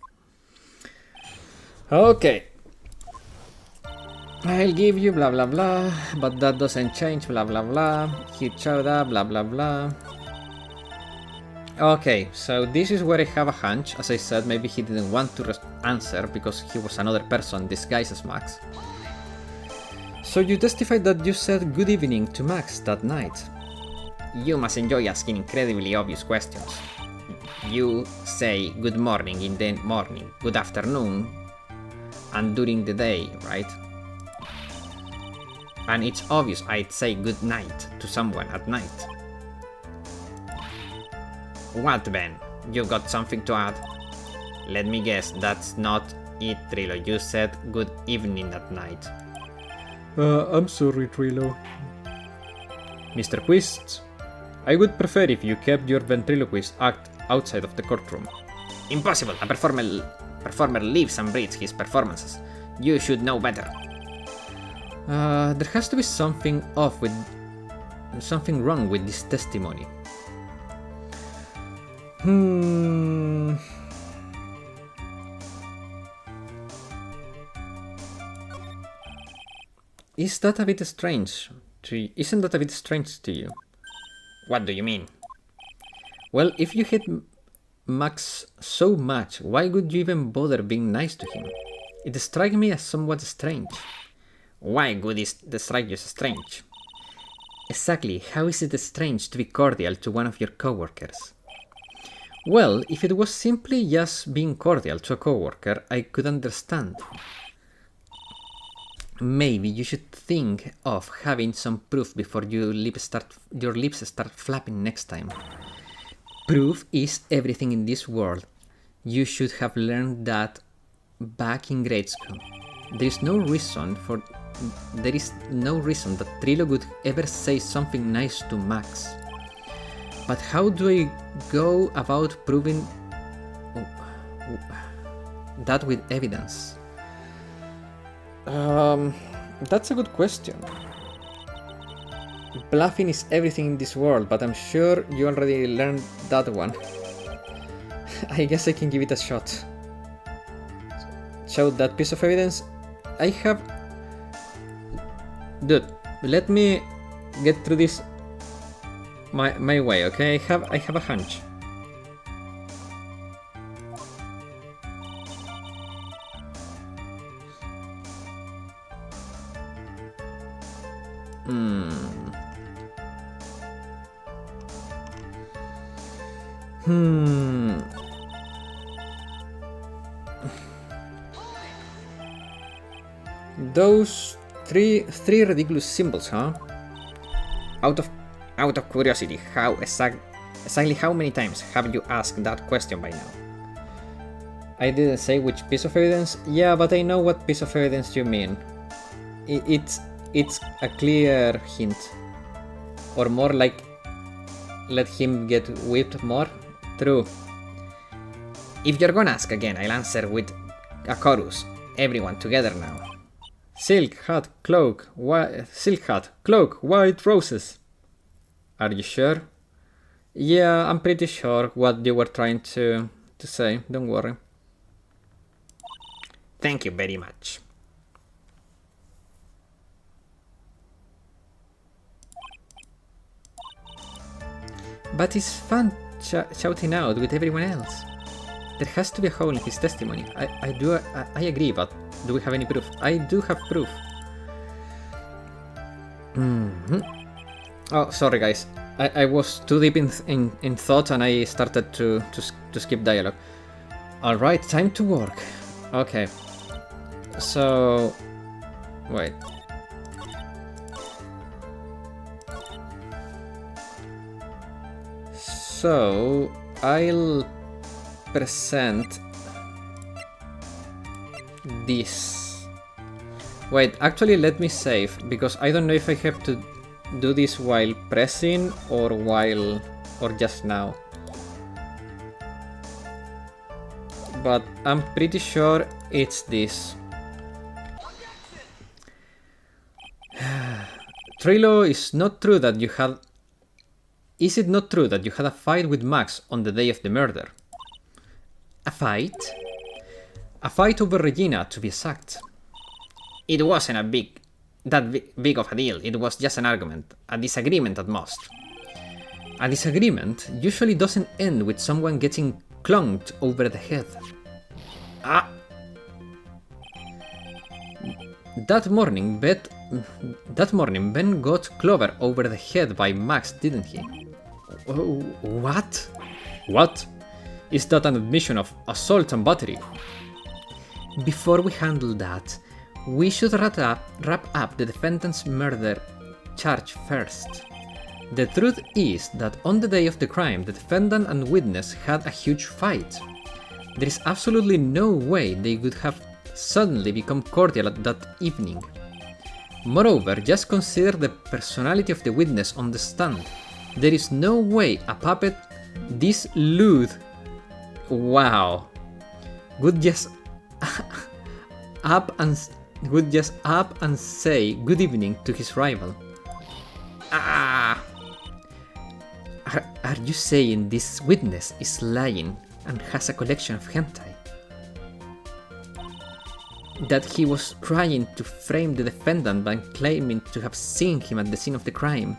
Okay. I'll give you blah blah blah, but that doesn't change blah blah blah. He showed up blah blah blah. Okay, so this is where I have a hunch. As I said, maybe he didn't want to answer because he was another person disguised as Max. So you testified that you said good evening to Max that night. You must enjoy asking incredibly obvious questions. you say good morning in the morning, good afternoon, and during the day, right? And it's obvious I'd say good night to someone at night. What, Ben? You got something to add? Let me guess, that's not it, Trilo. You said good evening at night. I'm sorry, Trilo. Mr. Quist, I would prefer if you kept your ventriloquist act outside of the courtroom. Impossible! A performer lives and breathes his performances. You should know better. There has to be something wrong with this testimony. Isn't that a bit strange to you? What do you mean? Well, if you hate Max so much, why would you even bother being nice to him? It strikes me as somewhat strange. Why would it strike you as strange? Exactly, how is it strange to be cordial to one of your coworkers? Well, if it was simply just being cordial to a coworker, I could understand. Maybe you should think of having some proof before your lips start flapping next time. Proof is everything in this world. You should have learned that back in grade school. There is no reason that Trilo would ever say something nice to Max. But how do I go about proving that with evidence? That's a good question. Bluffing is everything in this world, but I'm sure you already learned that one. I guess I can give it a shot. Show that piece of evidence. I have... Dude, let me get through this my way, okay? I have a hunch. Those three ridiculous symbols, huh? Out of curiosity, exactly how many times have you asked that question by now? I didn't say which piece of evidence. Yeah, but I know what piece of evidence you mean. It's a clear hint. Or more like, let him get whipped more? True. If you're gonna ask again, I'll answer with a chorus. Everyone together now. Silk hat, cloak, white roses. Are you sure? Yeah, I'm pretty sure what you were trying to say, don't worry. Thank you very much. But it's fun shouting out with everyone else. There has to be a hole in his testimony. I agree, but do we have any proof? I do have proof. Oh, sorry guys. I was too deep in thought and I started to skip dialogue. Alright, time to work. Okay. So... wait. So... I'll present this. Wait, actually let me save, because I don't know if I have to do this while pressing or just now. But I'm pretty sure it's this. Trilo, is not true that you had... Is it not true that you had a fight with Max on the day of the murder? A fight? A fight over Regina, to be exact. It wasn't that big of a deal. It was just an argument, a disagreement at most. A disagreement usually doesn't end with someone getting clunked over the head. Ah! That morning, Ben got Clover over the head by Max, didn't he? What? What? Is that an admission of assault and battery? Before we handle that, we should wrap up the defendant's murder charge first. The truth is that on the day of the crime, the defendant and witness had a huge fight. There is absolutely no way they could have suddenly become cordial that evening. Moreover, just consider the personality of the witness on the stand. There is no way a puppet this lewd, wow, would just up and say good evening to his rival. Ah! Are you saying this witness is lying and has a collection of hentai? That he was trying to frame the defendant by claiming to have seen him at the scene of the crime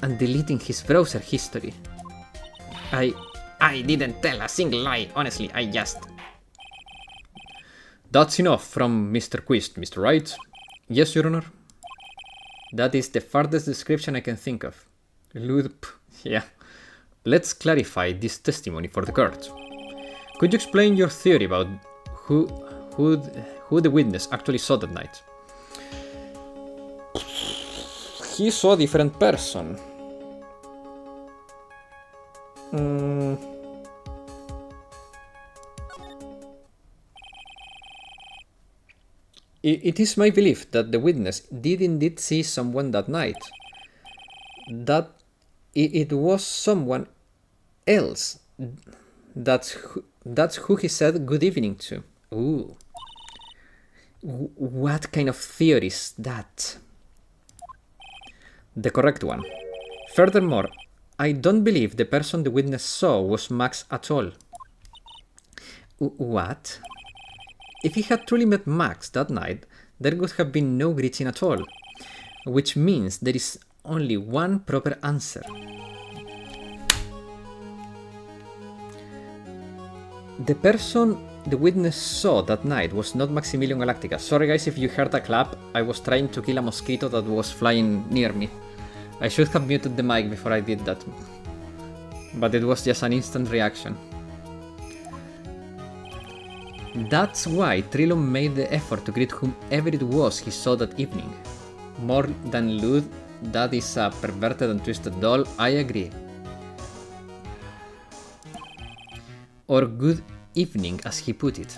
and deleting his browser history? I didn't tell a single lie, honestly, I just... That's enough from Mr. Quist, Mr. Wright. Yes, Your Honor. That is the farthest description I can think of. Lewd, yeah. Let's clarify this testimony for the court. Could you explain your theory about who the witness actually saw that night? He saw a different person. It is my belief that the witness did indeed see someone that night. That it was someone else. That's who he said good evening to. Ooh. What kind of theory is that? The correct one. Furthermore, I don't believe the person the witness saw was Max at all. What? If he had truly met Max that night, there would have been no greeting at all, which means there is only one proper answer. The person the witness saw that night was not Maximilian Galactica. Sorry guys if you heard a clap, I was trying to kill a mosquito that was flying near me. I should have muted the mic before I did that, but it was just an instant reaction. That's why Trillo made the effort to greet whomever it was he saw that evening. More than lewd, that is a perverted and twisted doll, I agree. Or good evening, as he put it.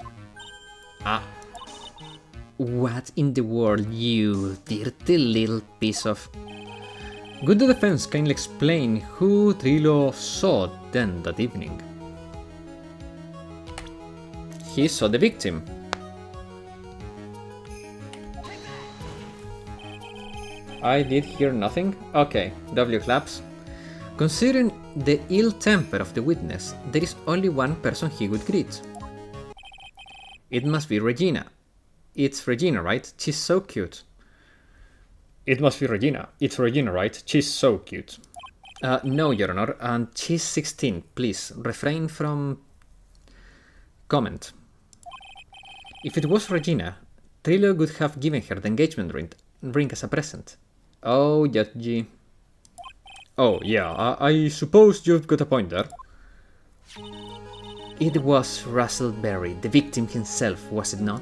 What in the world, you dirty little piece of... Could the defense kindly explain who Trillo saw then that evening? He saw the victim. I did hear nothing? Okay, W claps. Considering the ill temper of the witness, there is only one person he would greet. It must be Regina. It's Regina, right? She's so cute. It must be Regina. It's Regina, right? She's so cute. No, Your Honor, and she's 16. Please, refrain from comment. If it was Regina, Trillo would have given her the engagement ring as a present. Oh, Judgy. Oh, yeah, I suppose you've got a point there. It was Russell Berry, the victim himself, was it not?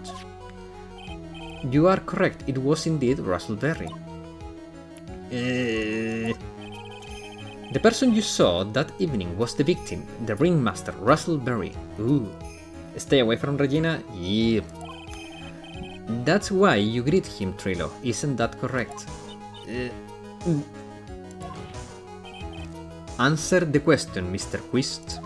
You are correct, it was indeed Russell Berry. The person you saw that evening was the victim, the ringmaster, Russell Berry. Ooh. Stay away from Regina? Yep. That's why you greet him, Trillo, isn't that correct? Answer the question, Mr. Quist.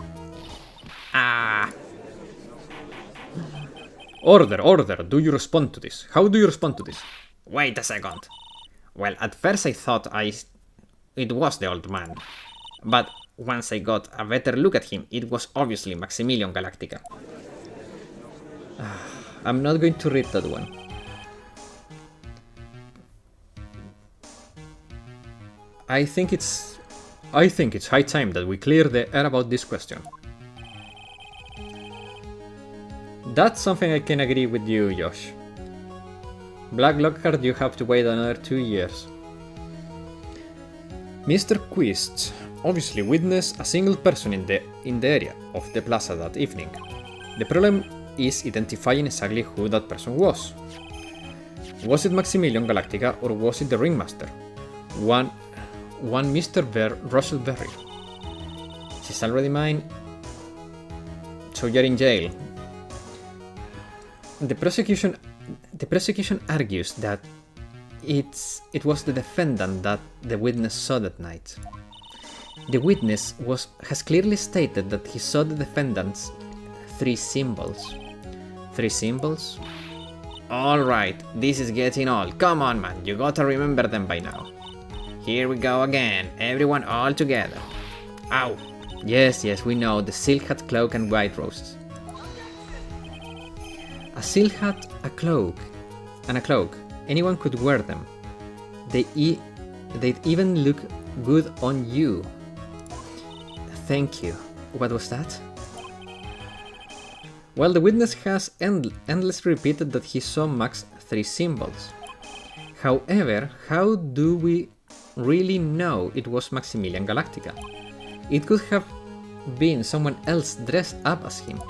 Order, do you respond to this? How do you respond to this? Wait a second. Well, at first I thought it was the old man. But once I got a better look at him, it was obviously Maximilian Galactica. I'm not going to read that one. I think it's high time that we clear the air about this question. That's something I can agree with you, Josh. Black Lockhart, you have to wait another 2 years. Mr. Quist, obviously witnessed a single person in the area of the plaza that evening. The problem is identifying exactly who that person was. Was it Maximilian Galactica or was it the Ringmaster? One Mr. Russell Berry. She's already mine, so you're in jail. The prosecution argues that it was the defendant that the witness saw that night. The witness has clearly stated that he saw the defendant's 3 symbols. 3 symbols? Alright, this is getting old. Come on, man, you gotta remember them by now. Here we go again, everyone all together. Ow! Yes, we know, the silk hat, cloak and white roses. A silk hat, a cloak, and a cloak. Anyone could wear them. They'd even look good on you. Thank you. What was that? Well, the witness has endlessly repeated that he saw Max's 3 symbols. However, how do we really know it was Maximilian Galactica? It could have been someone else dressed up as him.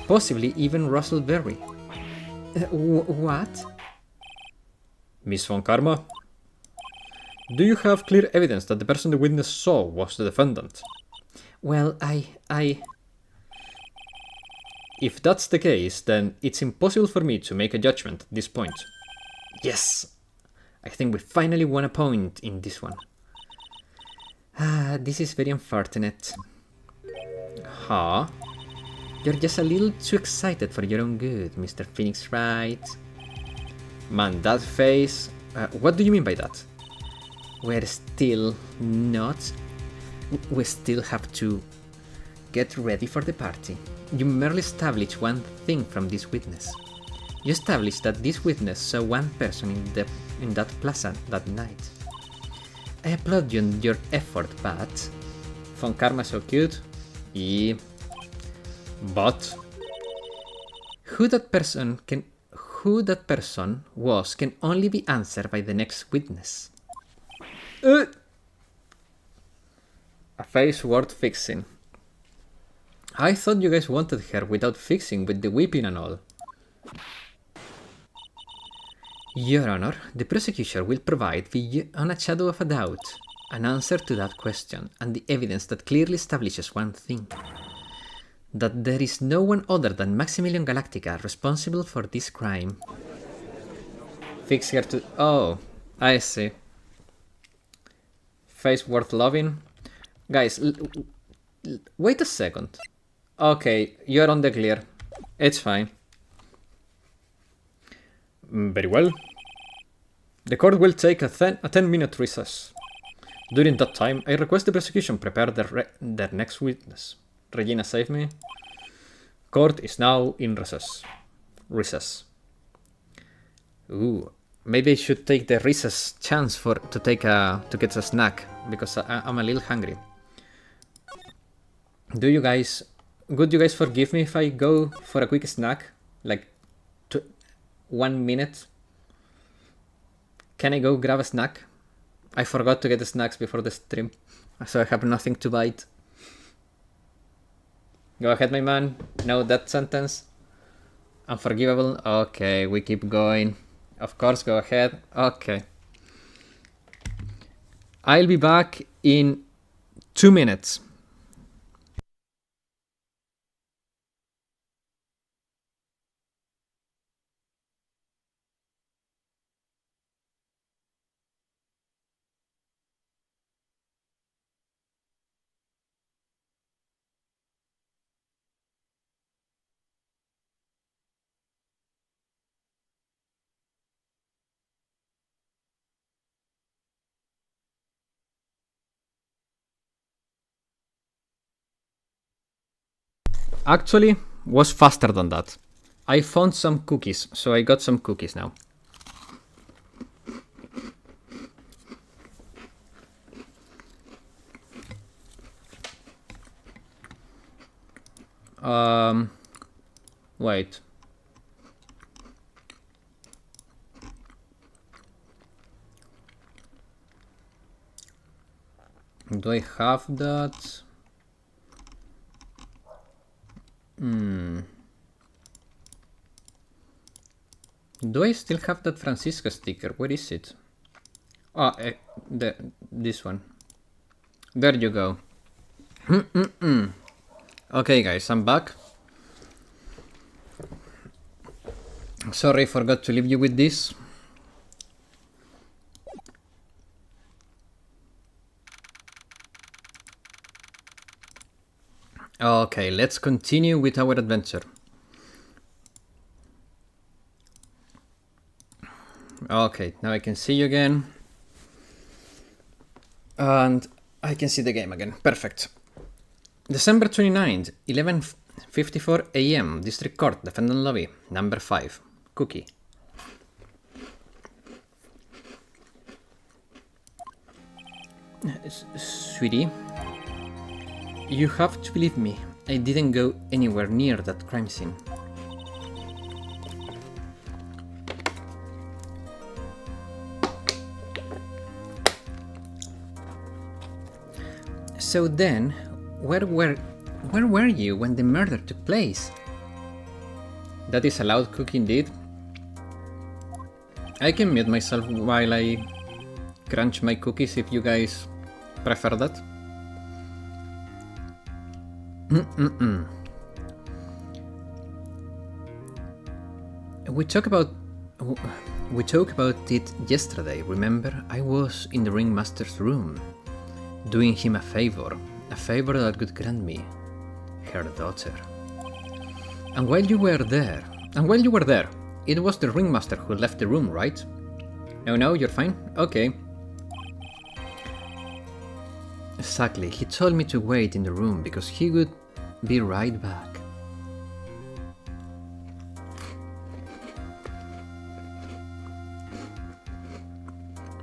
Possibly even Russell Berry. What? Miss Von Karma? Do you have clear evidence that the person the witness saw was the defendant? Well, If that's the case, then it's impossible for me to make a judgment at this point. Yes! I think we finally won a point in this one. This is very unfortunate. Huh? You're just a little too excited for your own good, Mr. Phoenix Wright. Man, that face... what do you mean by that? We still have to get ready for the party. You merely established one thing from this witness. You established that this witness saw one person in that plaza that night. I applaud you on your effort, but... Von Karma so cute? Yeah. But... Who that person was can only be answered by the next witness. A face worth fixing. I thought you guys wanted her without fixing with the whipping and all. Your Honor, the prosecution will provide, beyond a shadow of a doubt, an answer to that question and the evidence that clearly establishes one thing. That there is no one other than Maximilian Galactica responsible for this crime. Fix her to... Oh, I see. Face worth loving? Guys, wait a second. Okay, you're on the clear. It's fine. Very well. The court will take a 10-minute recess. During that time, I request the prosecution prepare their next witness. Regina, save me. Court is now in recess. Ooh, maybe I should take the recess chance to get a snack, because I'm a little hungry. Would you guys forgive me if I go for a quick snack? Like 1 minute? Can I go grab a snack? I forgot to get the snacks before the stream, so I have nothing to bite. Go ahead, my man. No, that sentence. Unforgivable. Okay, we keep going. Of course, go ahead. Okay. I'll be back in 2 minutes. Actually, was faster than that. I found some cookies, so I got some cookies now. Wait. Do I have that? Do I still have that Francisco sticker? Where is it? Oh, this one. There you go. Okay, guys, I'm back. Sorry, I forgot to leave you with this. Okay, let's continue with our adventure. Okay, now I can see you again. And I can see the game again. Perfect. December 29th, 11:54 AM, District Court, Defendant Lobby, number 5. Cookie. Sweetie, you have to believe me. I didn't go anywhere near that crime scene. So then, where were you when the murder took place? That is a loud Cookie indeed. I can mute myself while I crunch my cookies if you guys prefer that. We talked about it yesterday, remember? I was in the ringmaster's room, doing him a favor that could grant me her daughter. And while you were there, it was the ringmaster who left the room, right? Oh no, you're fine? Okay. Exactly, he told me to wait in the room because he would be right back.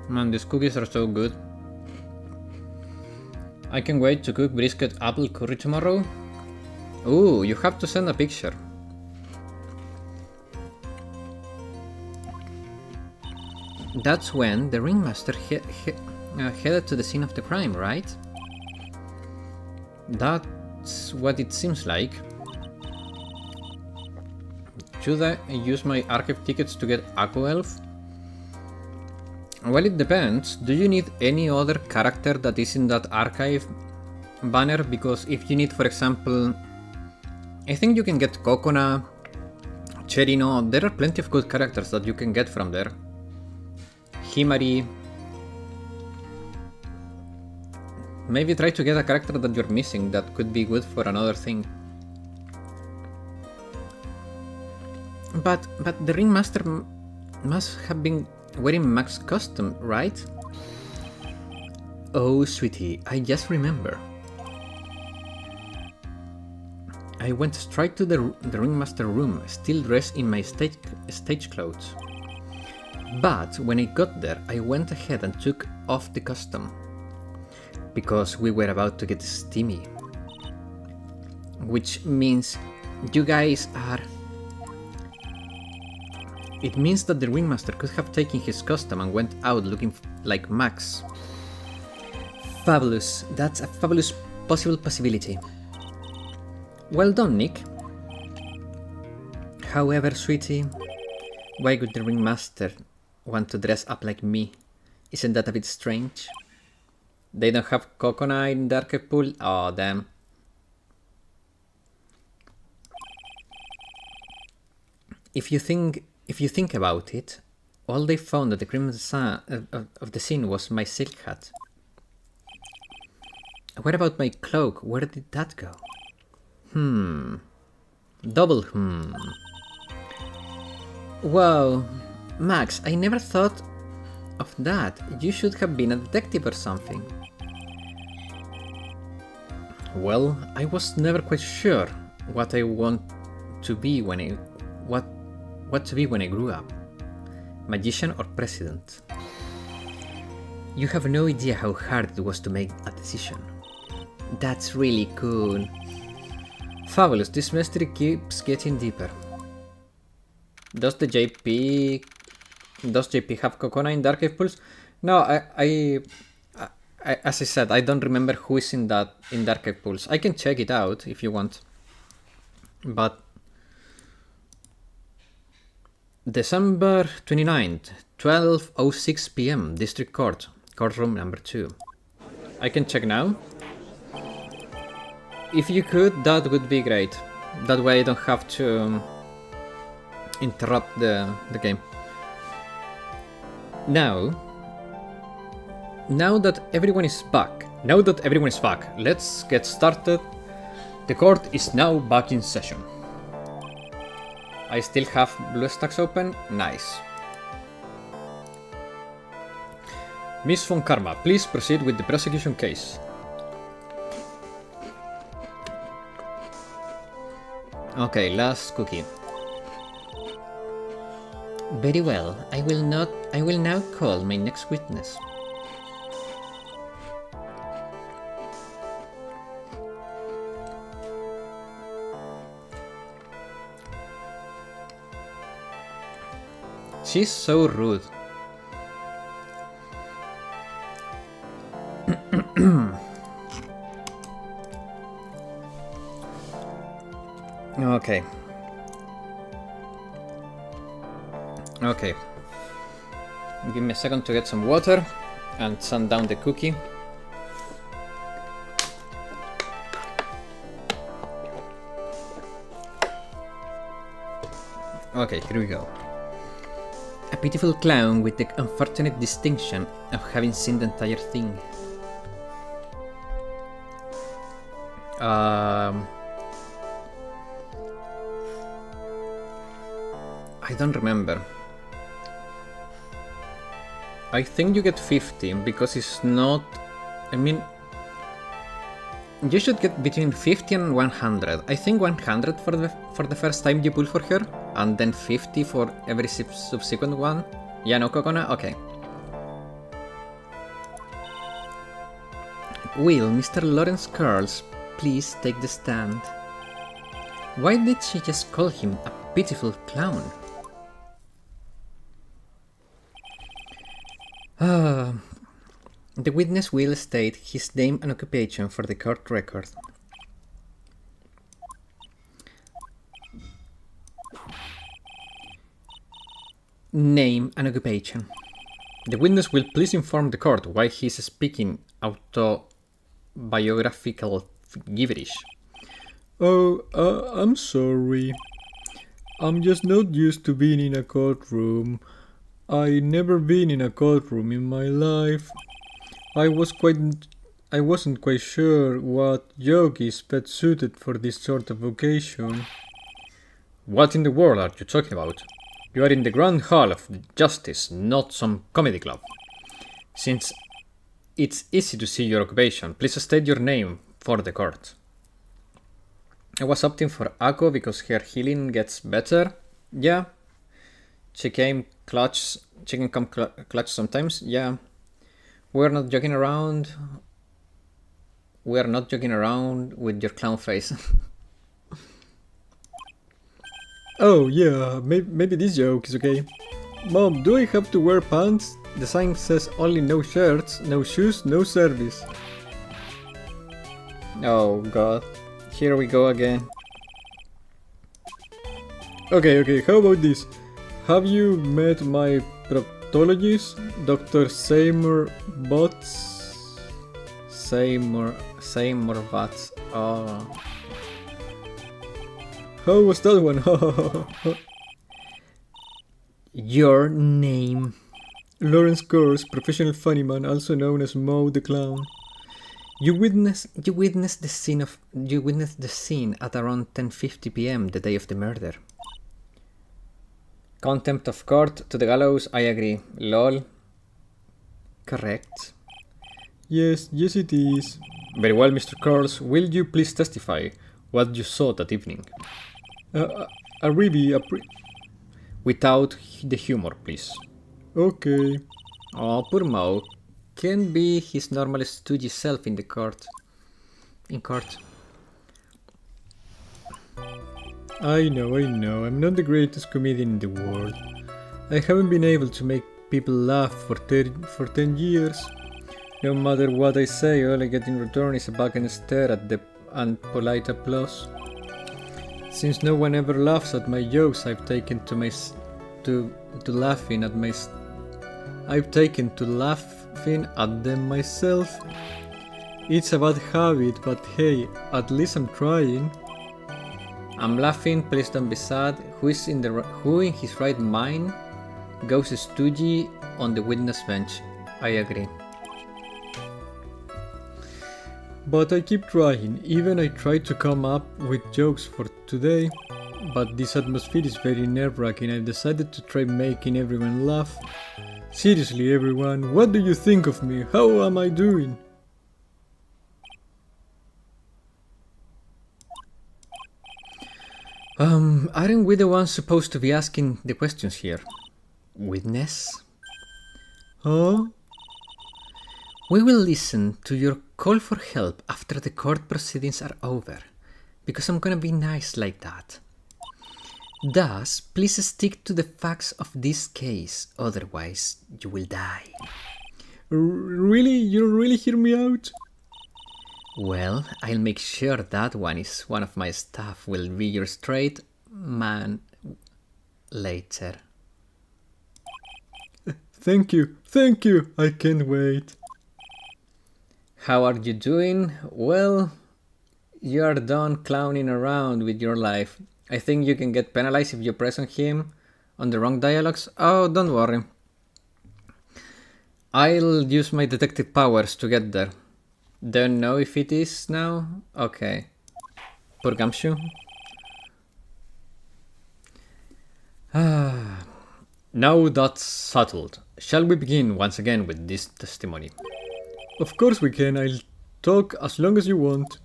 Man, these cookies are so good. I can wait to cook brisket apple curry tomorrow. Ooh, you have to send a picture. That's when the ringmaster headed to the scene of the crime, right? That's what it seems like. Should I use my archive tickets to get Aqua Elf? Well, it depends. Do you need any other character that is in that archive banner? Because if you need, for example, I think you can get Kokona, Cherino. There are plenty of good characters that you can get from there. Himari. Maybe try to get a character that you're missing that could be good for another thing. But the ringmaster must have been wearing Mac's costume, right? Oh, sweetie, I just remember. I went straight to the ringmaster room, still dressed in my stage clothes. But when I got there, I went ahead and took off the costume. Because we were about to get steamy. Which means you guys are... It means that the ringmaster could have taken his costume and went out looking like Max. Fabulous. That's a fabulous possibility. Well done, Nick. However, sweetie, why would the ringmaster want to dress up like me? Isn't that a bit strange? They don't have Kokona in the archive pool? Oh, damn. If you think about it, all they found at the crimson of the scene was my silk hat. What about my cloak? Where did that go? Double Whoa, Max, I never thought of that. You should have been a detective or something. Well, I was never quite sure what I want to be when I what to be when I grew up. Magician or president? You have no idea how hard it was to make a decision. That's really cool. Fabulous, this mystery keeps getting deeper. Does JP have Kokona in the archive pools? No, I as I said, I don't remember who is in that Archive Pools. I can check it out if you want. But December 29th, 12:06 p.m. District Court, courtroom number 2. I can check now. If you could, that would be great. That way I don't have to interrupt the game. Now that everyone is back, let's get started. The court is now back in session. I still have blue stacks open. Nice. Miss Von Karma, please proceed with the prosecution case. Okay, last cookie. Very well. I will now call my next witness. She's so rude. Okay. Okay. Give me a second to get some water and sand down the cookie. Okay, here we go. A pitiful clown with the unfortunate distinction of having seen the entire thing. I don't remember. I think you get 50 because it's not... I mean... You should get between 50 and 100. I think 100 for the first time you pull for her, and then 50 for every subsequent one. Yeah, no, Kokona? Okay. Will Mr. Lawrence Curls please take the stand? Why did she just call him a pitiful clown? The witness will state his name and occupation for the court record. Name and occupation. The witness will please inform the court why he is speaking autobiographical gibberish. Oh, I'm sorry. I'm just not used to being in a courtroom. I never been in a courtroom in my life. I wasn't quite sure what joke is best suited for this sort of occasion. What in the world are you talking about? You are in the Grand Hall of Justice, not some comedy club. Since it's easy to see your occupation, please state your name for the court. I was opting for Ako because her healing gets better. Yeah. She can come clutch sometimes. Yeah. We're not joking around. We're not joking around with your clown face. Oh yeah, maybe this joke is okay. Mom, do I have to wear pants? The sign says only no shirts, no shoes, no service. Oh god. Here we go again. Okay, how about this? Have you met my proctologist, Dr. Seymour Butts? Seymour Butts. Oh. How was that one? Your name? Lawrence Curls, professional funny man, also known as Mo the Clown. You witnessed the scene at around 10:50 p.m. the day of the murder. Contempt of court to the gallows, I agree. Lol. Correct. Yes, it is. Very well, Mr. Curls. Will you please testify what you saw that evening? Without the humor, please. Okay. Oh, poor Mo. Can't be his normal stoogy self in court. I know. I'm not the greatest comedian in the world. I haven't been able to make people laugh for 10 years. No matter what I say, all I get in return is a vacant stare at the and polite applause. Since no one ever laughs at my jokes, I've taken to laughing at my I've taken to laughing at them myself. It's a bad habit, but hey, at least I'm trying. I'm laughing, please don't be sad. Who in his right mind goes stoogy on the witness bench? I agree. But I keep trying, even I try to come up with jokes for today. But this atmosphere is very nerve-wracking. I've decided to try making everyone laugh. Seriously everyone, what do you think of me? How am I doing? Aren't we the ones supposed to be asking the questions here? Witness? Huh? We will listen to your call for help after the court proceedings are over, because I'm gonna be nice like that. Thus, please stick to the facts of this case, otherwise you will die. Really? You don't really hear me out? Well, I'll make sure that one of my staff will be your straight man later. Thank you, I can't wait. How are you doing? Well, you are done clowning around with your life. I think you can get penalized if you press on him on the wrong dialogues. Oh, don't worry. I'll use my detective powers to get there. Don't know if it is now? Okay. Poor Gumshoe. Now that's settled. Shall we begin once again with this testimony? Of course we can, I'll talk as long as you want.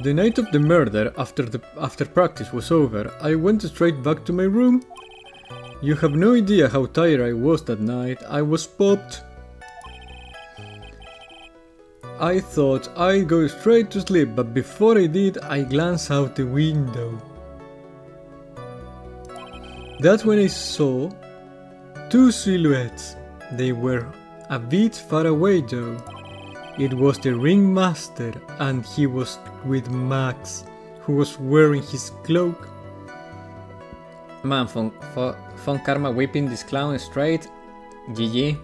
The night of the murder, after practice was over, I went straight back to my room. You have no idea how tired I was that night. I was popped. I thought I'd go straight to sleep, but before I did, I glanced out the window. That's when I saw two silhouettes. They were a bit far away though. It was the ringmaster, and he was with Max, who was wearing his cloak. Man, Von Karma whipping this clown straight. GG.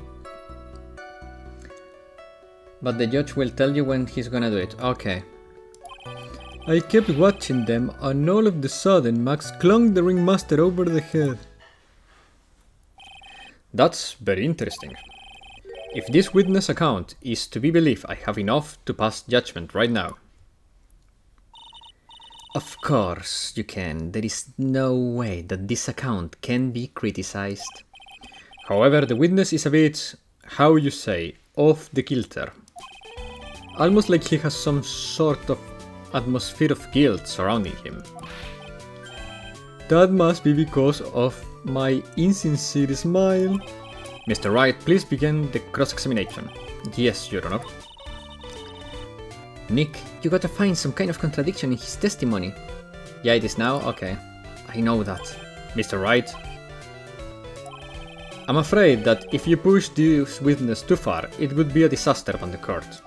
But the judge will tell you when he's gonna do it. Okay. I kept watching them, and all of a sudden Max clunked the ringmaster over the head. That's very interesting. If this witness account is to be believed, I have enough to pass judgment right now. Of course you can. There is no way that this account can be criticized. However, the witness is a bit, how you say, off the kilter. Almost like he has some sort of atmosphere of guilt surrounding him. That must be because of my insincere smile. Mr. Wright, please begin the cross-examination. Yes, Your Honor. Nick, you gotta find some kind of contradiction in his testimony. Yeah, it is now? Okay. I know that. Mr. Wright? I'm afraid that if you push this witness too far, it would be a disaster on the court.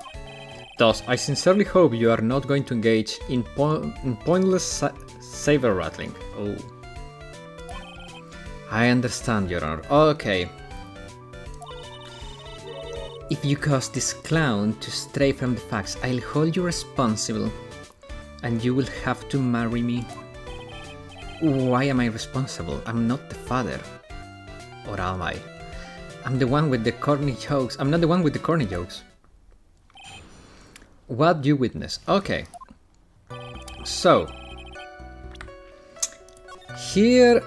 Thus, I sincerely hope you are not going to engage in pointless saber rattling. Oh. I understand, Your Honor. Okay. If you cause this clown to stray from the facts, I'll hold you responsible. And you will have to marry me. Why am I responsible? I'm not the father. Or am I? I'm the one with the corny jokes. I'm not the one with the corny jokes. What you witness? Okay. So. Here.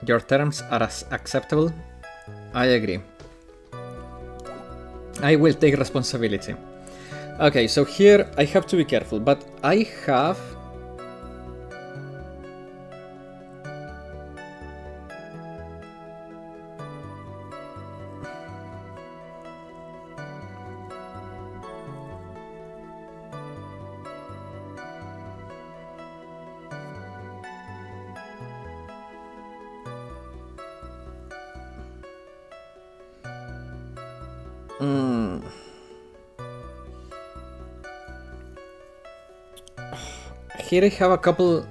Your terms are acceptable? I agree. I will take responsibility. Okay, so here I have to be careful, but I have... Here I have a couple.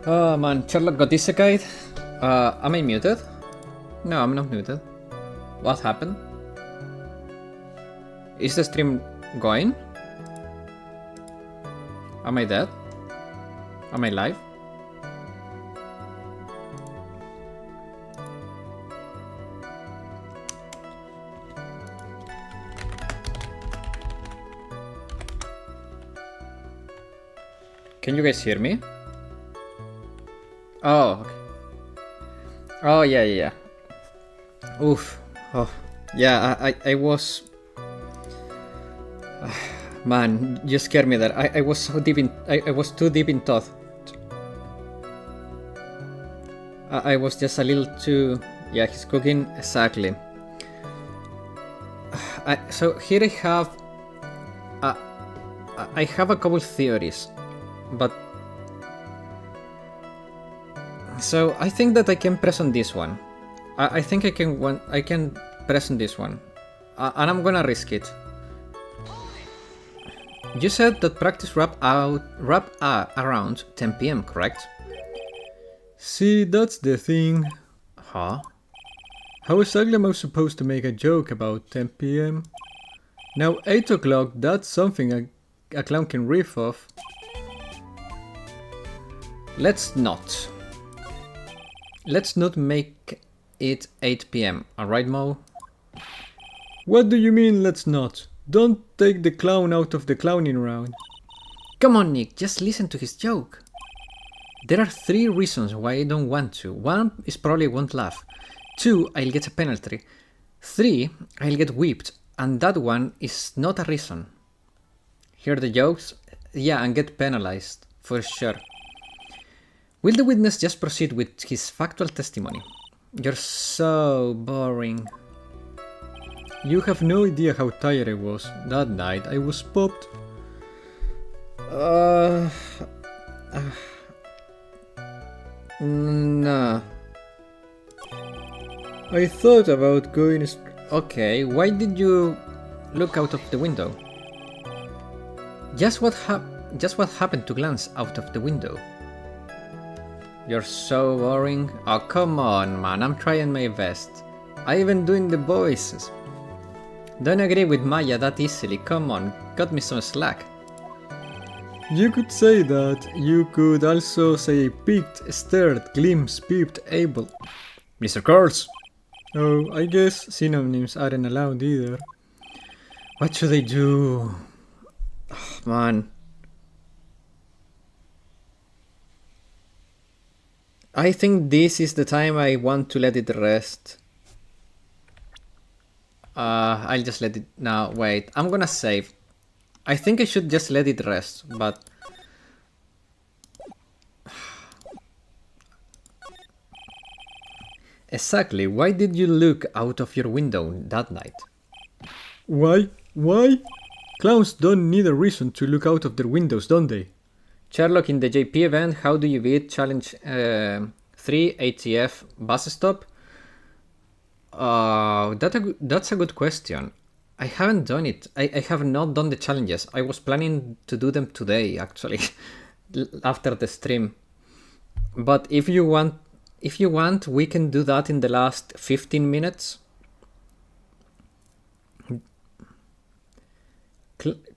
Oh man, Sherlock got isekai'd. Am I muted? No, I'm not muted. What happened? Is the stream going? Am I dead? Am I live? Can you guys hear me? Oh, okay. Oh, yeah. Oof. Oh, yeah, I was... Man, you scared me there. I was so deep in... I was too deep in thought. I was just a little too... Yeah, he's cooking. Exactly. So here I have... I have a couple theories. But... So I think that I can press on this one. I think I can press on this one. And I'm gonna risk it. You said that practice wrap around 10 PM, correct? See, that's the thing. Huh? How exactly am I supposed to make a joke about 10 PM? Now 8 o'clock, that's something a clown can riff off. Let's not make it 8 PM, alright Mo? What do you mean, let's not? Don't take the clown out of the clowning round. Come on Nick, just listen to his joke. There are 3 reasons why I don't want to. 1 is probably I won't laugh. 2, I'll get a penalty. 3, I'll get whipped. And that one is not a reason. Hear the jokes? Yeah, and get penalized, for sure. Will the witness just proceed with his factual testimony? You're so boring. You have no idea how tired I was. That night I was popped. Nah. I thought about going... Okay, why did you look out of the window? Just what happened to glance out of the window? You're so boring. Oh, come on, man. I'm trying my best. I even doing the voices. Don't agree with Maya that easily. Come on, cut me some slack. You could say that. You could also say peeked, stared, glimpsed, peeped, able. Mr. Curls! Oh, I guess synonyms aren't allowed either. What should I do? Oh, man. I think this is the time I want to let it rest. I'll just let it... No, wait. I'm gonna save. I think I should just let it rest, but... Exactly. Why did you look out of your window that night? Why? Why? Clowns don't need a reason to look out of their windows, don't they? Sherlock, in the JP event, how do you beat challenge 3 ATF bus stop? That's a good question. I haven't done it. I have not done the challenges. I was planning to do them today, actually, after the stream. But if you want, we can do that in the last 15 minutes.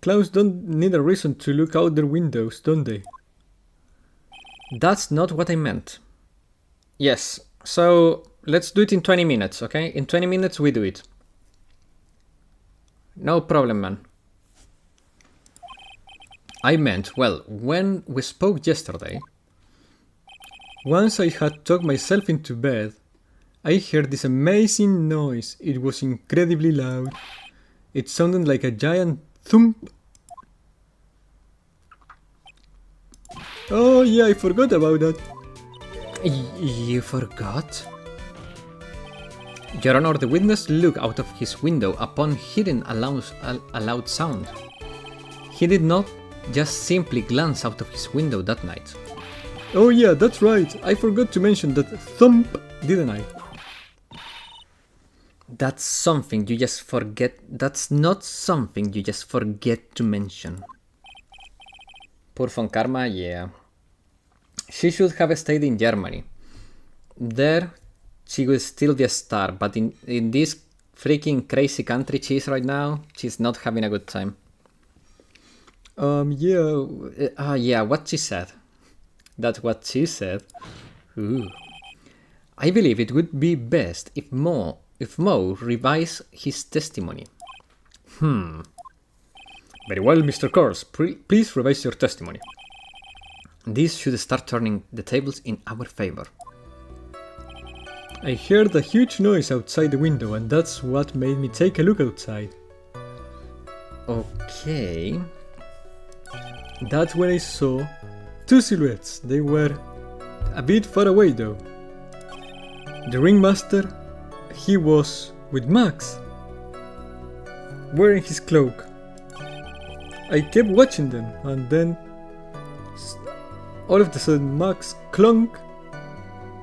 Clowns don't need a reason to look out their windows, don't they? That's not what I meant. Yes, so let's do it in 20 minutes, okay? In 20 minutes we do it. No problem, man. I meant, well, when we spoke yesterday... Once I had tucked myself into bed, I heard this amazing noise. It was incredibly loud. It sounded like a giant thump. Oh yeah, I forgot about that. You forgot? Your Honor, the witness looked out of his window upon hearing a loud sound. He did not just simply glance out of his window that night. Oh yeah, that's right. I forgot to mention that thump, didn't I? That's something you just forget. That's not something you just forget to mention. Poor von Karma, yeah. She should have stayed in Germany. There, she would still be a star, but in this freaking crazy country she is right now, she's not having a good time. Yeah, what she said. That's what she said. Ooh. I believe it would be best if Mo revised his testimony. Very well, Mr. Kors. Please revise your testimony. This should start turning the tables in our favor. I heard a huge noise outside the window, and that's what made me take a look outside. Okay. That's when I saw two silhouettes. They were a bit far away though. The ringmaster, he was with Max, wearing his cloak. I kept watching them, and then all of a sudden Max clung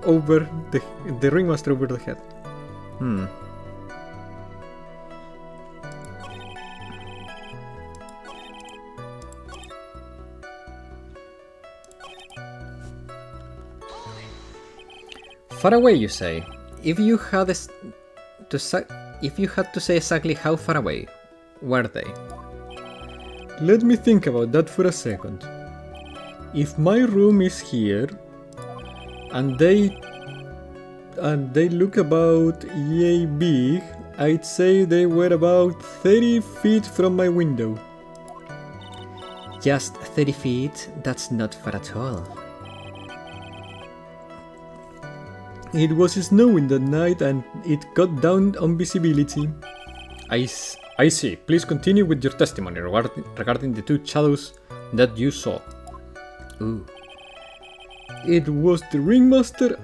over the ringmaster over the head. Far away, you say? If you had to say exactly how far away were they? Let me think about that for a second. If my room is here, and they look about yay big, I'd say they were about 30 feet from my window. Just 30 feet? That's not far at all. It was snowing that night and it cut down on visibility. I see. Please continue with your testimony regarding the two shadows that you saw. Ooh. It was the ringmaster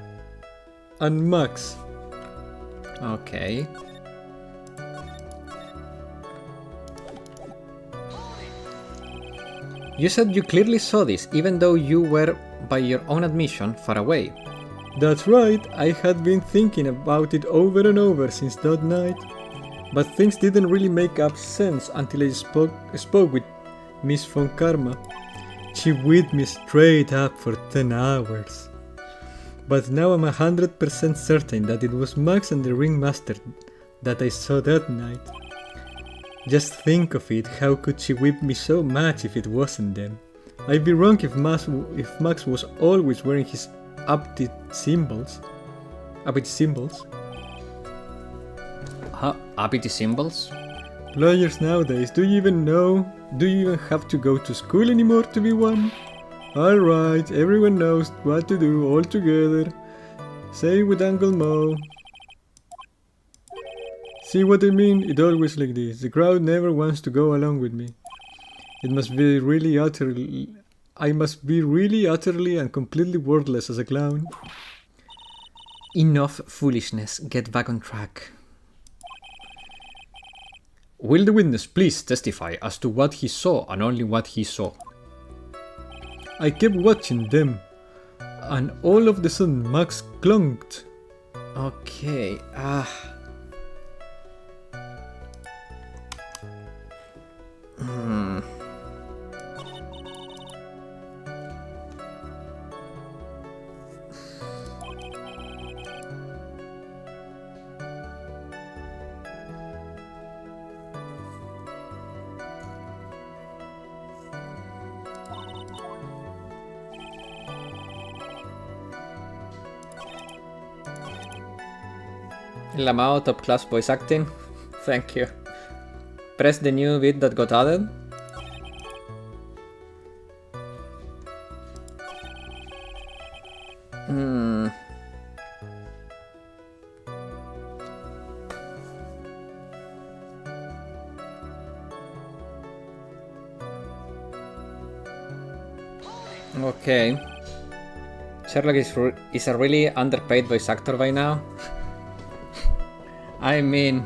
and Max. Okay. You said you clearly saw this, even though you were, by your own admission, far away. That's right, I had been thinking about it over and over since that night, but things didn't really make up sense until I spoke with Miss von Karma. She whipped me straight up for 10 hours. But now I'm 100% certain that it was Max and the ringmaster that I saw that night. Just think of it, how could she whip me so much if it wasn't them? I'd be wrong if Max was always wearing his uppity symbols. Uppity symbols? Uppity symbols? Lawyers nowadays, do you even know? Do you even have to go to school anymore to be one? Alright, everyone knows what to do all together. Say with Uncle Mo. See what I mean? It always like this. The crowd never wants to go along with me. I must be really utterly and completely worthless as a clown. Enough foolishness. Get back on track. Will the witness please testify as to what he saw and only what he saw? I kept watching them, and all of a sudden Max clunked. Okay, Lamao, top class voice acting. Thank you. Press the new bit that got added. Okay. Sherlock is a really underpaid voice actor by now. I mean,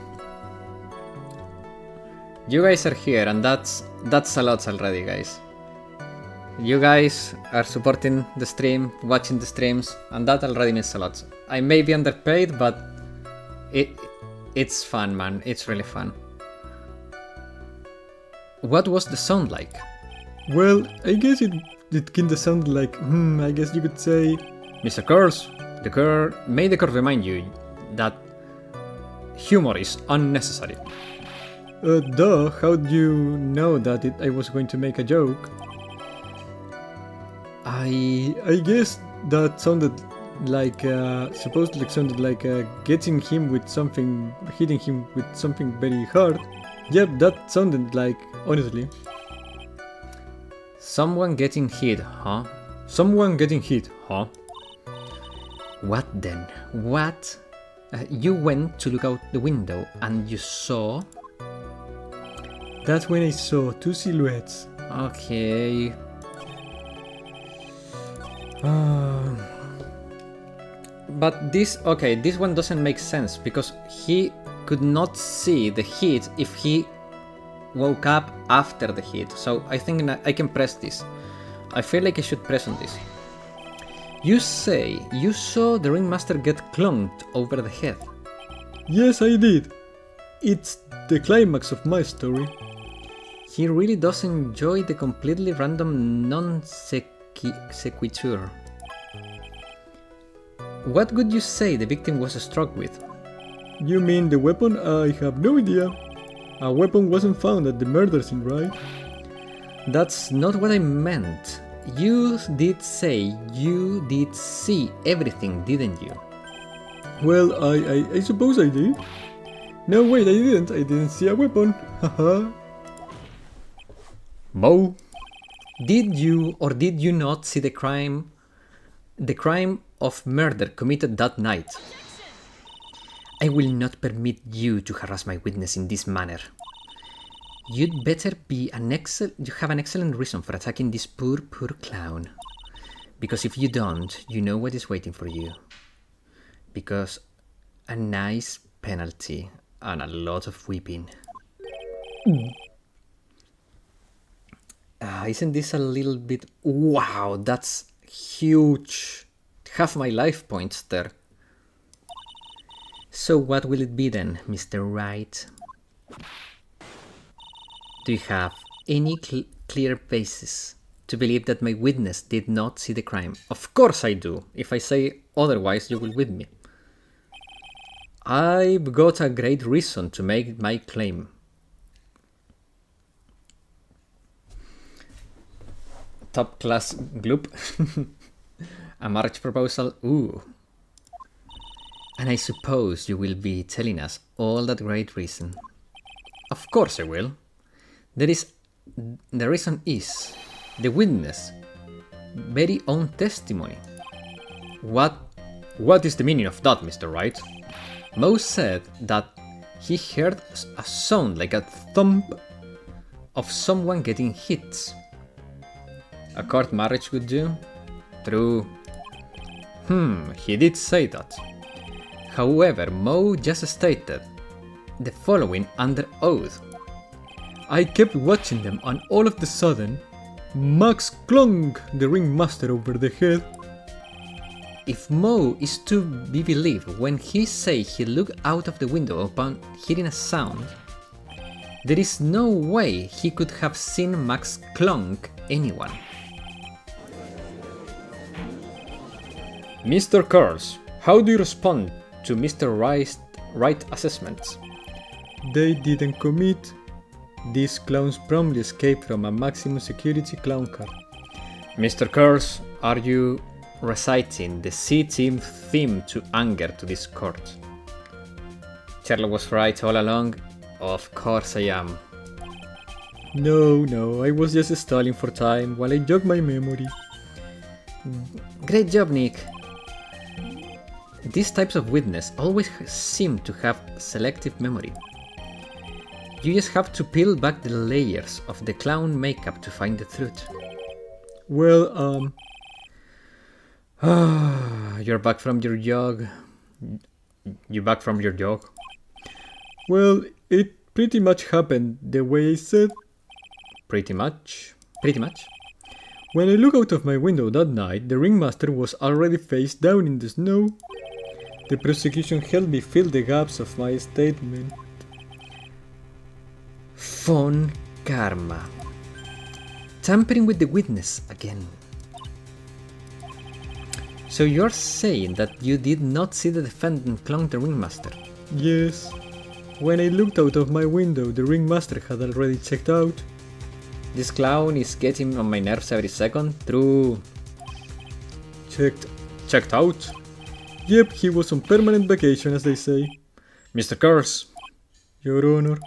you guys are here, and that's a lot already, guys. You guys are supporting the stream, watching the streams, and that already means a lot. I may be underpaid, but It's fun, man. It's really fun. What was the sound like? Well, I guess it kinda sounded like, I guess you could say... Mr. Curls, may the court remind you that humor is unnecessary. Duh, how do you know that I was going to make a joke? I guess that sounded like, supposedly sounded like hitting him with something very hard. Yep, that sounded like, honestly. Someone getting hit, huh? Someone getting hit, huh? What then? What? You went to look out the window and you saw... That's when I saw two silhouettes. Okay. But this one doesn't make sense because he could not see the hit if he woke up after the hit. So I think I can press this. I feel like I should press on this. You say you saw the ringmaster get clunked over the head. Yes, I did. It's the climax of my story. He really does enjoy the completely random non-sequitur. What would you say the victim was struck with? You mean the weapon? I have no idea. A weapon wasn't found at the murder scene, right? That's not what I meant. You did say you did see everything, didn't you? Well, I suppose I did. No, wait, I didn't. I didn't see a weapon. Haha. Mo, did you or did you not see the crime of murder committed that night? I will not permit you to harass my witness in this manner. You'd better be you have an excellent reason for attacking this poor clown. Because if you don't, you know what is waiting for you. Because a nice penalty and a lot of weeping. Isn't this a little bit... Wow, that's huge. Half my life points there. So what will it be then, Mr. Wright? Do you have any clear basis to believe that my witness did not see the crime? Of course I do. If I say otherwise, you will with me. I've got a great reason to make my claim. Top class gloop. A marriage proposal, ooh. And I suppose you will be telling us all that great reason. Of course I will. The reason is the witness' very own testimony. What is the meaning of that, Mr. Wright? Mo said that he heard a sound like a thump of someone getting hit. A court marriage would do? True. He did say that. However, Mo just stated the following under oath. I kept watching them and all of a sudden, Max clunked the ringmaster over the head. If Mo is to be believed when he say he looked out of the window upon hearing a sound, there is no way he could have seen Max clunk anyone. Mr. Curls, how do you respond to Mr. Wright's assessments? They didn't commit. These clowns promptly escaped from a maximum security clown car. Mr. Curls, are you reciting the C-Team theme to anger to this court? Sherlock was right all along. Of course I am. No, I was just stalling for time while I jog my memory. Great job, Nick. These types of witness always seem to have selective memory. You just have to peel back the layers of the clown makeup to find the truth. Well, You're back from your jog. You back from your jog? Well, it pretty much happened the way I said. Pretty much. When I looked out of my window that night, the ringmaster was already face down in the snow. The prosecution helped me fill the gaps of my statement. Phone karma. Tampering with the witness again. So you're saying that you did not see the defendant clone the ringmaster? Yes. When I looked out of my window, the ringmaster had already checked out. This clown is getting on my nerves every second. True. Checked out? Yep, he was on permanent vacation, as they say. Mr. Curse, Your Honor.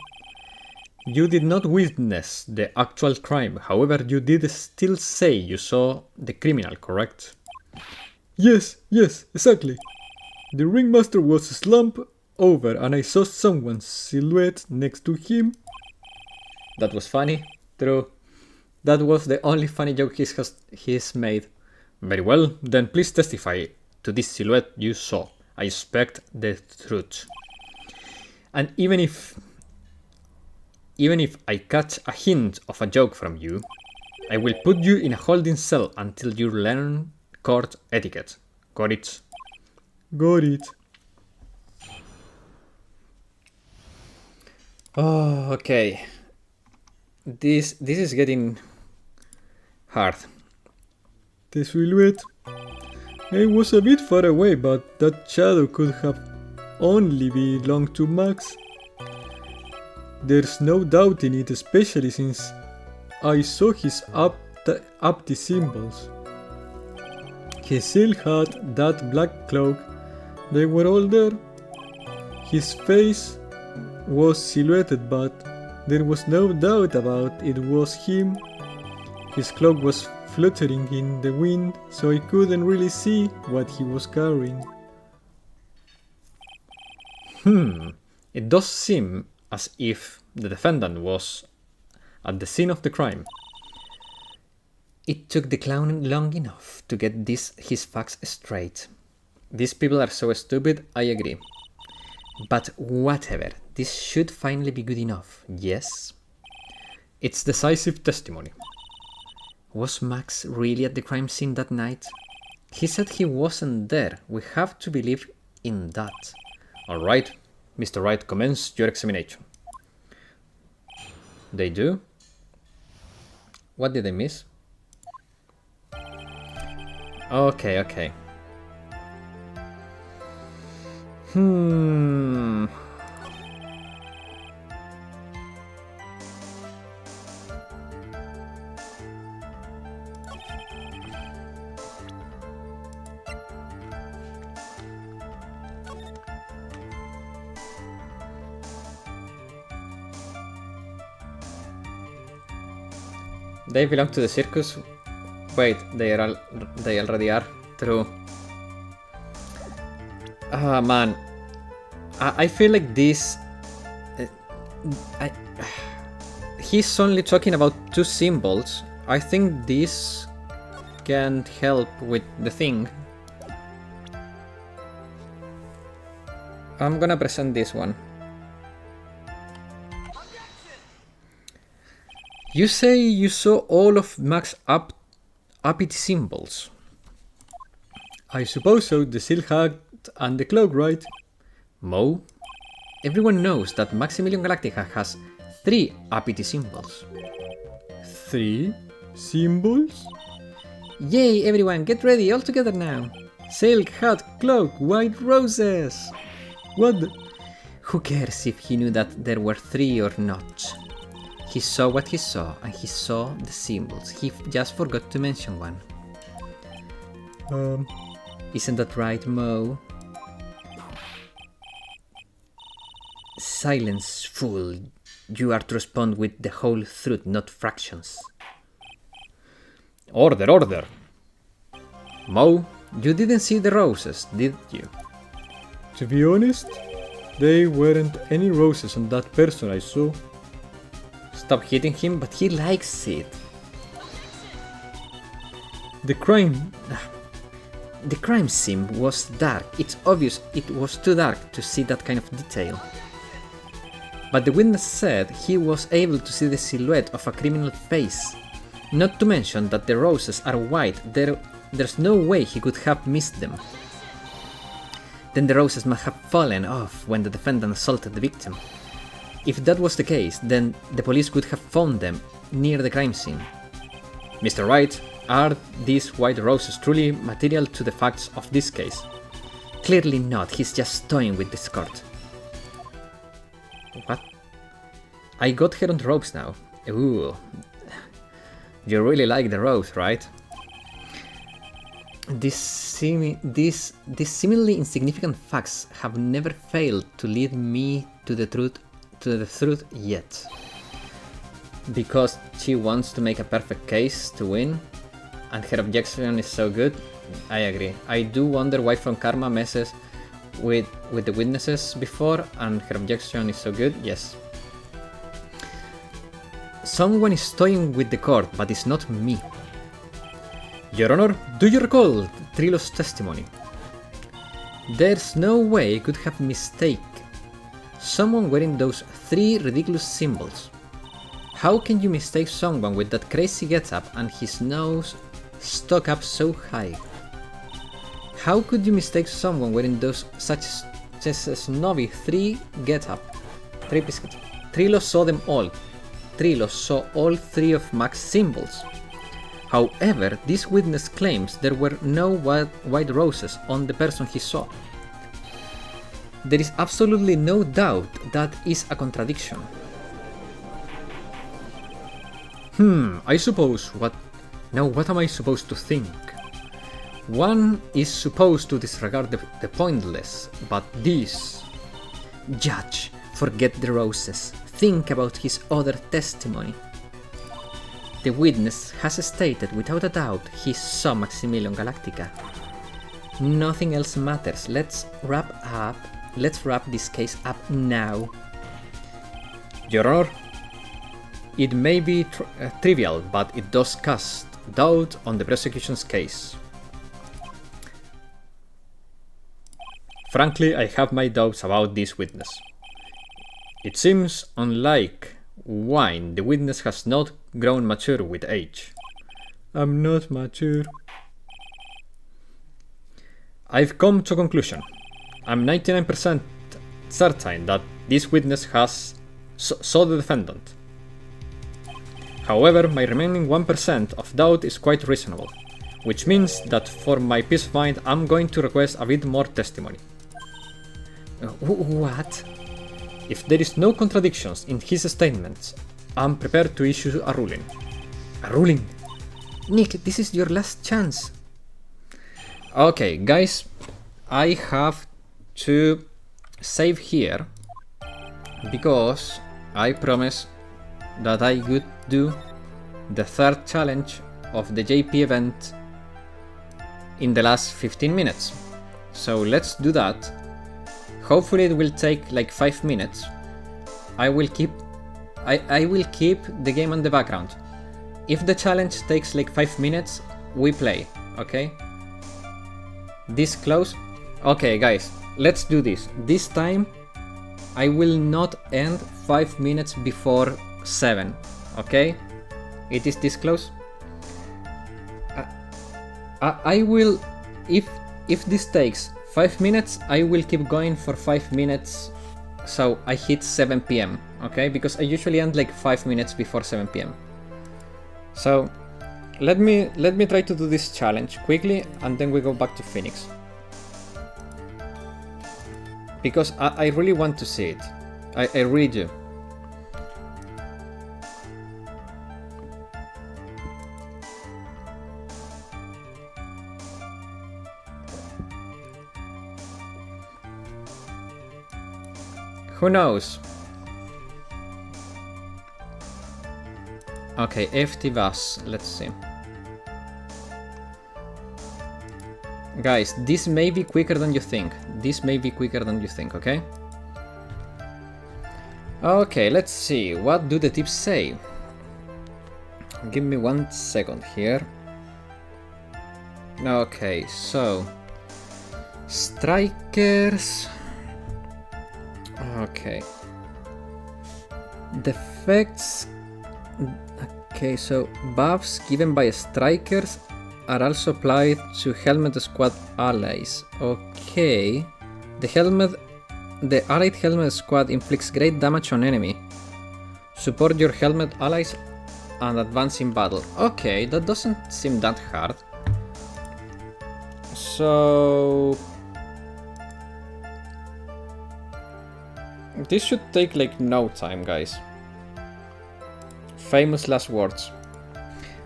you did not witness the actual crime. However, you did still say you saw the criminal, correct? Yes, exactly. The ringmaster was slumped over and I saw someone's silhouette next to him. That was funny. True. That was the only funny joke he's made. Very well, then please testify to this silhouette you saw. I expect the truth. And even if I catch a hint of a joke from you, I will put you in a holding cell until you learn court etiquette. Got it? Got it. Oh, okay. This is getting hard. The silhouette. I was a bit far away, but that shadow could have only belonged to Max. There's no doubt in it, especially since I saw his apty symbols. His silk hat, that black cloak, they were all there. His face was silhouetted, but there was no doubt about it was him. His cloak was fluttering in the wind, so I couldn't really see what he was carrying. It does seem as if the defendant was at the scene of the crime. It took the clown long enough to get his facts straight. These people are so stupid, I agree. But whatever, this should finally be good enough, yes? It's decisive testimony. Was Max really at the crime scene that night? He said he wasn't there. We have to believe in that. Alright, Mr. Wright, commence your examination. They do? What did I miss? Okay. They belong to the circus? Wait, they already are. True. Ah, man. I feel like this... he's only talking about two symbols. I think this can help with the thing. I'm gonna present this one. You say you saw all of Max's uppity symbols. I suppose so, the silk hat and the cloak, right? Mo, everyone knows that Maximilian Galactica has 3 uppity symbols. 3 symbols? Yay, everyone, get ready, all together now. Silk hat, cloak, white roses. What the... Who cares if he knew that there were 3 or not? He saw what he saw, and he saw the symbols. He just forgot to mention one. Isn't that right, Mo? Silence, fool. You are to respond with the whole truth, not fractions. Order! Mo, you didn't see the roses, did you? To be honest, there weren't any roses on that person I saw. Stop hitting him, but he likes it. The crime scene was dark. It's obvious it was too dark to see that kind of detail. But the witness said he was able to see the silhouette of a criminal face. Not to mention that the roses are white. There's no way he could have missed them. then the roses must have fallen off when the defendant assaulted the victim. If that was the case, then the police would have found them near the crime scene. Mr. Wright, are these white roses truly material to the facts of this case? Clearly not, he's just toying with this court. What? I got her on the ropes now. Ooh. You really like the rose, right? These seemingly insignificant facts have never failed to lead me to the truth yet. Because she wants to make a perfect case to win, and her objection is so good, I agree. I do wonder why From Karma messes with the witnesses before, and her objection is so good, yes. Someone is toying with the court, but it's not me. Your Honor, do you recall Trilo's testimony? There's no way I could have mistaken someone wearing those 3 ridiculous symbols. How can you mistake someone with that crazy getup and his nose stuck up so high? How could you mistake someone wearing those such as a snobby 3 getup? 3 biscuits. Trilo saw them all. Trilo saw all 3 of Mac's symbols. However, this witness claims there were no white roses on the person he saw. There is absolutely no doubt that is a contradiction. I suppose what am I supposed to think? One is supposed to disregard the pointless, but this... Judge, forget the roses. Think about his other testimony. The witness has stated without a doubt he saw Maximilian Galactica. Nothing else matters. Let's wrap this case up now. Your Honor, it may be trivial, but it does cast doubt on the prosecution's case. Frankly, I have my doubts about this witness. It seems unlike wine, the witness has not grown mature with age. I'm not mature. I've come to a conclusion. I'm 99% certain that this witness saw the defendant. However, my remaining 1% of doubt is quite reasonable, which means that for my peace of mind, I'm going to request a bit more testimony. What? If there is no contradictions in his statements, I'm prepared to issue a ruling. A ruling? Nick, this is your last chance. Okay, guys, I have to save here because I promised that I would do the 3rd challenge of the JP event in the last 15 minutes. So let's do that. Hopefully it will take like 5 minutes. I will keep the game on the background. If the challenge takes like 5 minutes, we play, okay? This close? Okay guys, let's do this. This time I will not end 5 minutes before 7, okay? It is this close. I will, if this takes 5 minutes, I will keep going for 5 minutes, so I hit 7 PM, okay? Because I usually end like 5 minutes before 7 PM. So let me try to do this challenge quickly, and then we go back to Phoenix. Because I really want to see it. I really do. Who knows? Okay, FT bus, let's see. Guys, this may be quicker than you think. Okay? Okay, let's see. What do the tips say? Give me 1 second here. Okay, so... Strikers... Okay. Defects... Okay, so buffs given by strikers are also applied to Helmet Squad allies. Okay. The allied helmet squad inflicts great damage on enemy. Support your helmet allies and advance in battle. Okay, that doesn't seem that hard. So this should take like no time, guys. Famous last words.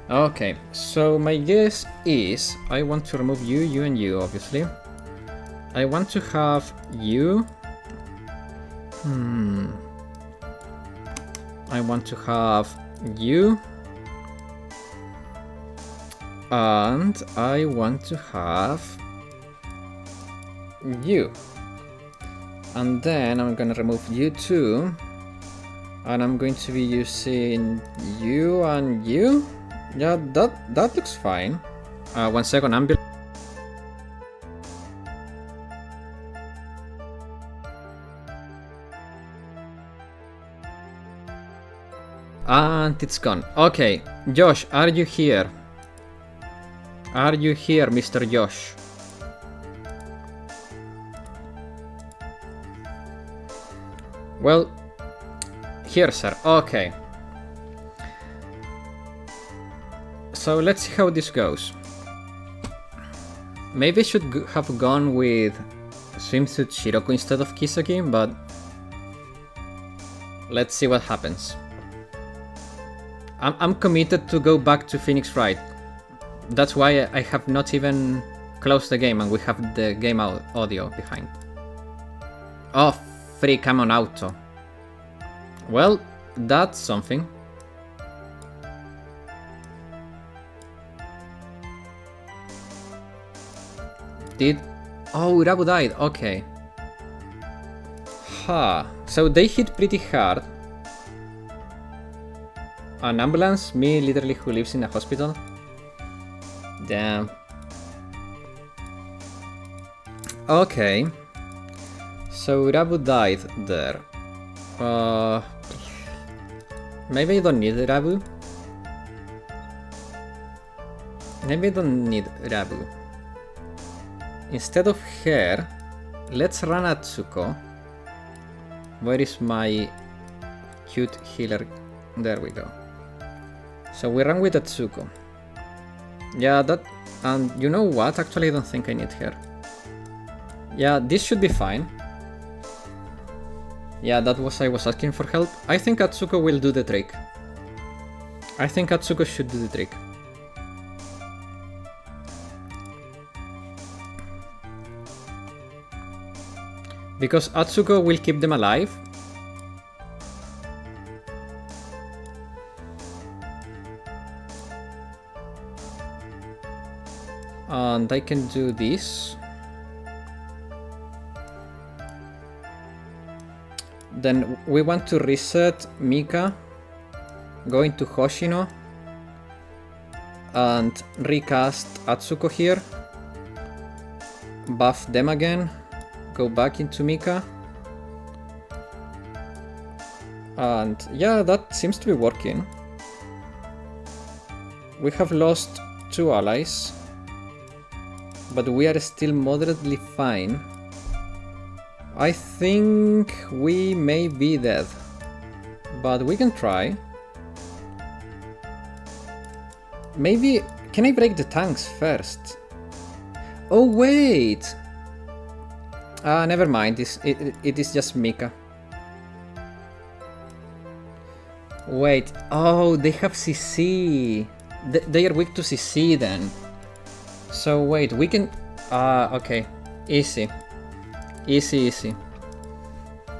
Okay, so my guess is I want to remove you, you and you, obviously. I want to have you. I want to have you. And I want to have you. And then I'm gonna remove you too. And I'm going to be using you and you. Yeah, that looks fine. 1 second, and it's gone. Okay, Josh, are you here? Are you here, Mr. Josh? Well, here, sir. Okay. So let's see how this goes. Maybe I should have gone with Swimsuit Shiroko instead of Kisaki, but let's see what happens. I'm committed to go back to Phoenix Wright. That's why I have not even closed the game and we have the game audio behind. Oh, freak, I'm on auto. Well, that's something. Oh, Urabu died, okay. So they hit pretty hard. An ambulance? Me, literally, who lives in a hospital? Damn. Okay. So Urabu died there. Maybe I don't need Urabu. Maybe I don't need Urabu. Instead of her, let's run Atsuko. Where is my cute healer? There we go. So we run with Atsuko. Yeah, and you know what? Actually, I don't think I need her. Yeah, this should be fine. Yeah, that was I was asking for help. I think Atsuko will do the trick. I think Atsuko should do the trick. Because Atsuko will keep them alive. And I can do this. Then we want to reset Mika, go into Hoshino, and recast Atsuko here. Buff them again. Go back into Mika. And yeah, that seems to be working. We have lost 2 allies, but we are still moderately fine. I think we may be dead, but we can try. Maybe, can I break the tanks first? Oh wait! Never mind, it is just Mika. Wait, oh, they have CC. They are weak to CC then. So wait, we can... okay, easy. Easy.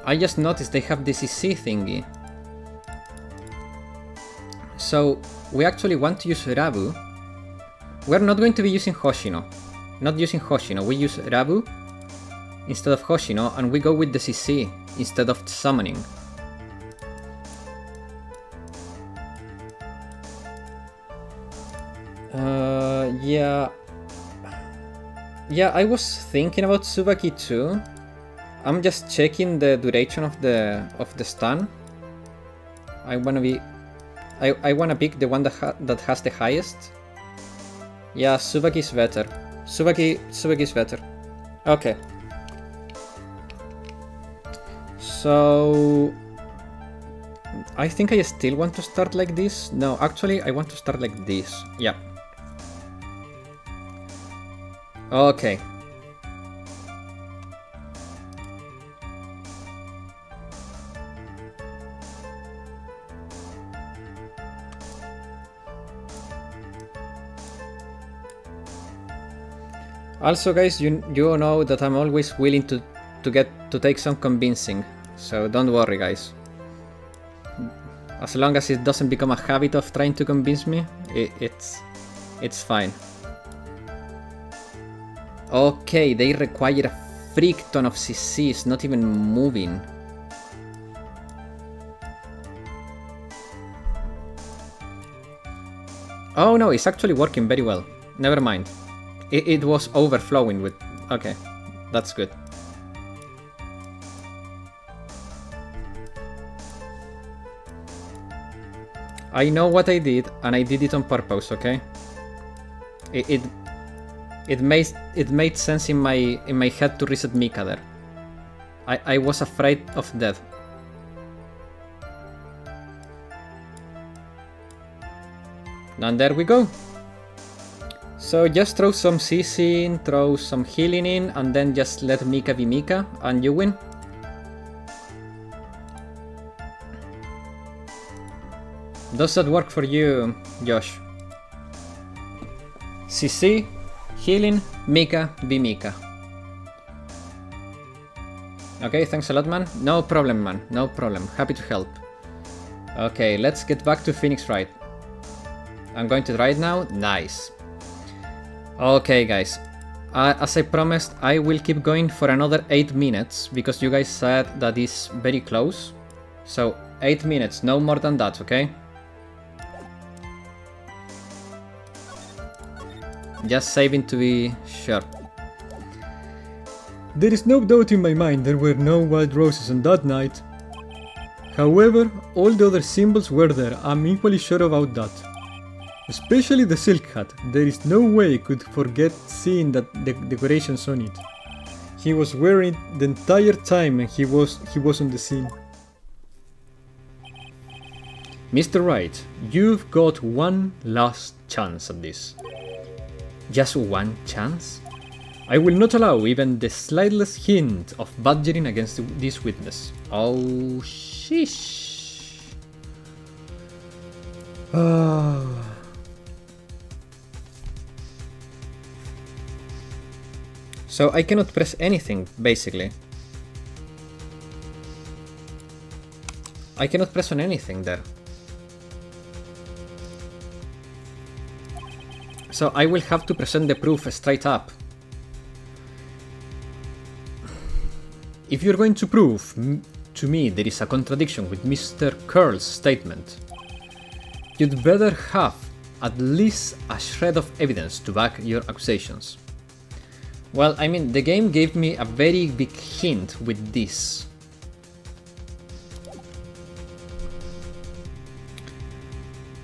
I just noticed they have the CC thingy. So we actually want to use Rabu. We're not going to be using Hoshino. Not using Hoshino, we use Rabu instead of Hoshino, and we go with the CC instead of summoning. Yeah, I was thinking about Tsubaki too. I'm just checking the duration of the stun. I wanna pick the one that has the highest. Yeah, Tsubaki is better. Tsubaki is better. Okay. So I think I still want to start like this. No, actually I want to start like this. Yeah. Okay. Also, guys, you know that I'm always willing to take some convincing, so don't worry, guys. As long as it doesn't become a habit of trying to convince me, it's fine. Okay, they require a freak ton of CCs, not even moving. Oh no, it's actually working very well. Never mind. It was overflowing with... Okay, that's good. I know what I did, and I did it on purpose, okay? It made sense in my head to reset Mika there. I was afraid of death. And there we go. So just throw some CC in, throw some healing in, and then just let Mika be Mika, and you win. Does that work for you, Josh? CC, healing, Mika, be Mika. Okay, thanks a lot, man. No problem, man. No problem. Happy to help. Okay, let's get back to Phoenix Wright. I'm going to try it now. Nice. Okay, guys. As I promised, I will keep going for another 8 minutes, because you guys said that is very close. So, 8 minutes, no more than that, okay? Just saving to be sure. There is no doubt in my mind there were no wild roses on that night. However, all the other symbols were there, I'm equally sure about that. Especially the silk hat, there is no way I could forget seeing the decorations on it. He was wearing it the entire time and he was on the scene. Mr. Wright, you've got one last chance at this. Just one chance? I will not allow even the slightest hint of badgering against this witness. Oh, sheesh. So I cannot press anything, basically. I cannot press on anything there. So I will have to present the proof straight up. If you're going to prove to me there is a contradiction with Mr. Curl's statement, you'd better have at least a shred of evidence to back your accusations. Well, I mean, the game gave me a very big hint with this.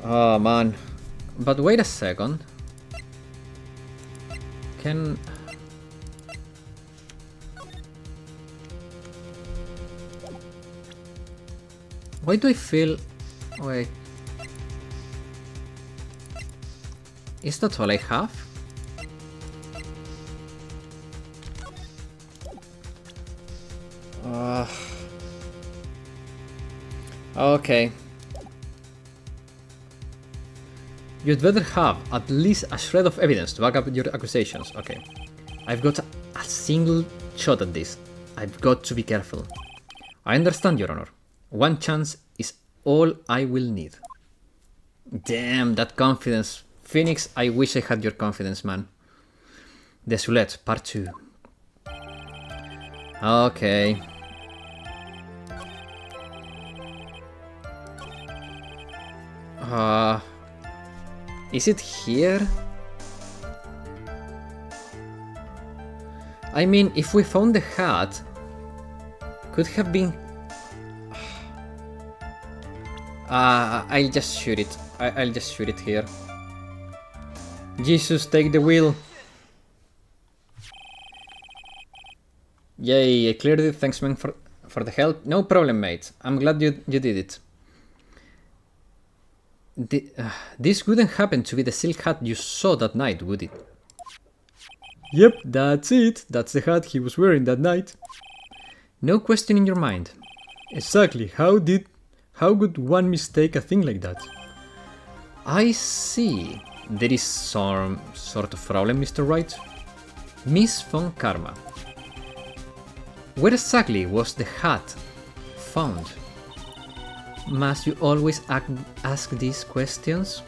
Oh man. But wait a second. Can... Why do I feel... Wait. Is that all I have? Okay. You'd better have at least a shred of evidence to back up your accusations. Okay. I've got a single shot at this. I've got to be careful. I understand, Your Honor. One chance is all I will need. Damn, that confidence. Phoenix, I wish I had your confidence, man. Desolate, part 2. Okay. Is it here? I mean, if we found the hat, could have been... I'll just shoot it. I'll just shoot it here. Jesus, take the wheel. Yay, I cleared it. Thanks, man, for the help. No problem, mate. I'm glad you did it. This wouldn't happen to be the silk hat you saw that night, would it? Yep, that's it. That's the hat he was wearing that night. No question in your mind. Exactly. How could one mistake a thing like that? I see. There is some sort of problem, Mr. Wright. Miss Von Karma. Where exactly was the hat found? Must you always ask these questions?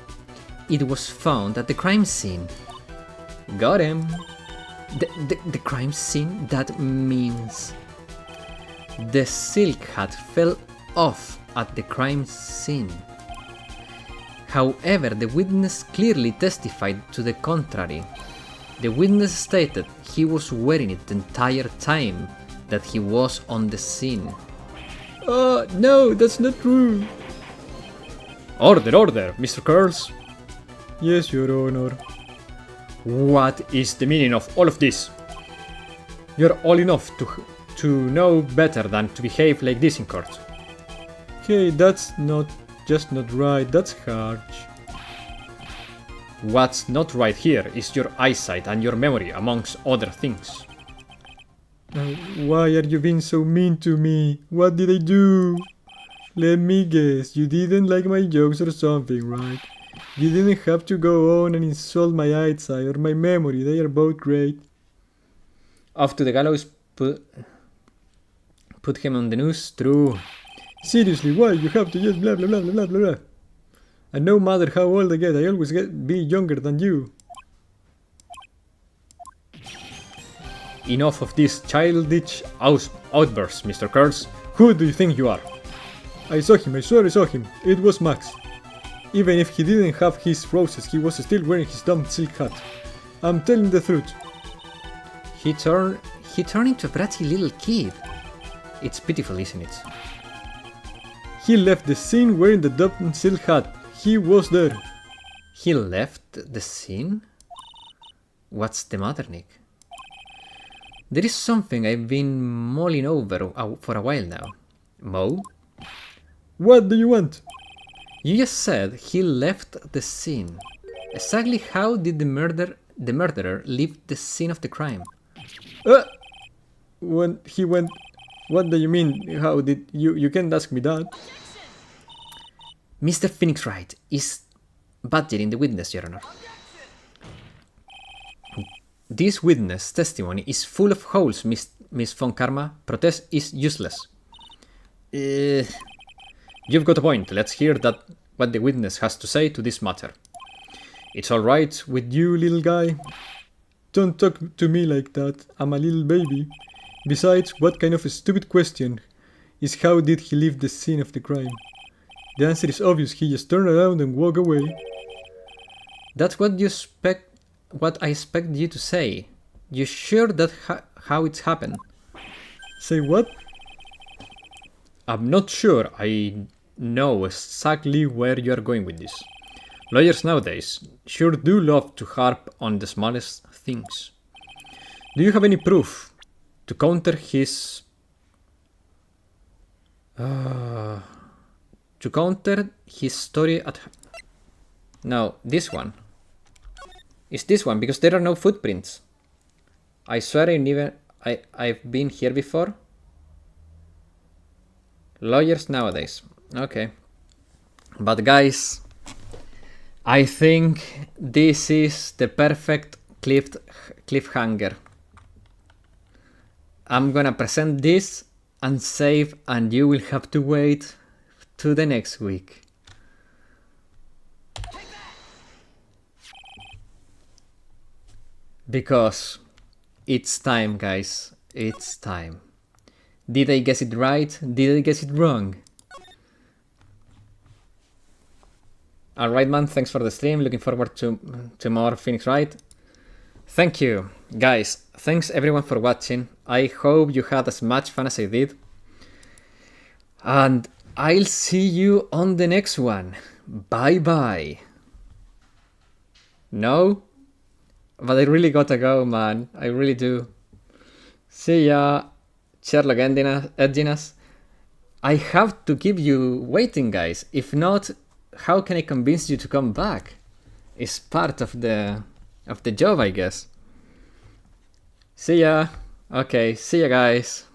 It was found at the crime scene. Got him. The crime scene? That means... The silk hat fell off at the crime scene. However, the witness clearly testified to the contrary. The witness stated he was wearing it the entire time that he was on the scene. No, that's not true. Order, Mr. Curls. Yes, Your Honor. What is the meaning of all of this? You're old enough to know better than to behave like this in court. Hey, that's just not right, that's harsh. What's not right here is your eyesight and your memory, amongst other things. Why are you being so mean to me? What did I do? Let me guess, you didn't like my jokes or something, right? You didn't have to go on and insult my eyesight or my memory, they are both great. Off to the gallows, put him on the noose, true. Seriously, why you have to just blah blah blah blah blah blah? And no matter how old I get, I always be younger than you. Enough of these childish outbursts, Mr. Kurtz. Who do you think you are? I saw him, I swear I saw him. It was Max. Even if he didn't have his roses, he was still wearing his dumb silk hat. I'm telling the truth. He turned into a bratty little kid. It's pitiful, isn't it? He left the scene wearing the dumb silk hat. He was there. He left the scene? What's the matter, Nick? There is something I've been mulling over for a while now. Mo? What do you want? You just said he left the scene. Exactly how did the murderer leave the scene of the crime? When he went... What do you mean? How did... You can't ask me that. Mr. Phoenix Wright is badgering the witness, Your Honor. This witness testimony is full of holes, Miss Von Karma. Protest is useless. You've got a point. Let's hear what the witness has to say to this matter. It's all right with you, little guy? Don't talk to me like that. I'm a little baby. Besides, what kind of a stupid question is how did he leave the scene of the crime? The answer is obvious. He just turned around and walked away. That's what I expect you to say. You sure that how it's happened? Say what? I'm not sure I know exactly where you are going with this. Lawyers nowadays sure do love to harp on the smallest things. Do you have any proof to counter his... to counter his story at... No, this one. It's this one, because there are no footprints. I swear I've been here before. Lawyers nowadays. Okay. But guys, I think this is the perfect cliffhanger. I'm gonna present this and save, and you will have to wait to the next week. Because it's time, guys. It's time. Did I guess it right? Did I guess it wrong? Alright, man. Thanks for the stream. Looking forward to more Phoenix Wright. Thank you, guys. Thanks everyone for watching. I hope you had as much fun as I did. And I'll see you on the next one. Bye-bye. No? But I really gotta go, man. I really do. See ya. Sherlock edging us. I have to keep you waiting, guys. If not, how can I convince you to come back? It's part of the job, I guess. See ya. Okay, see ya, guys.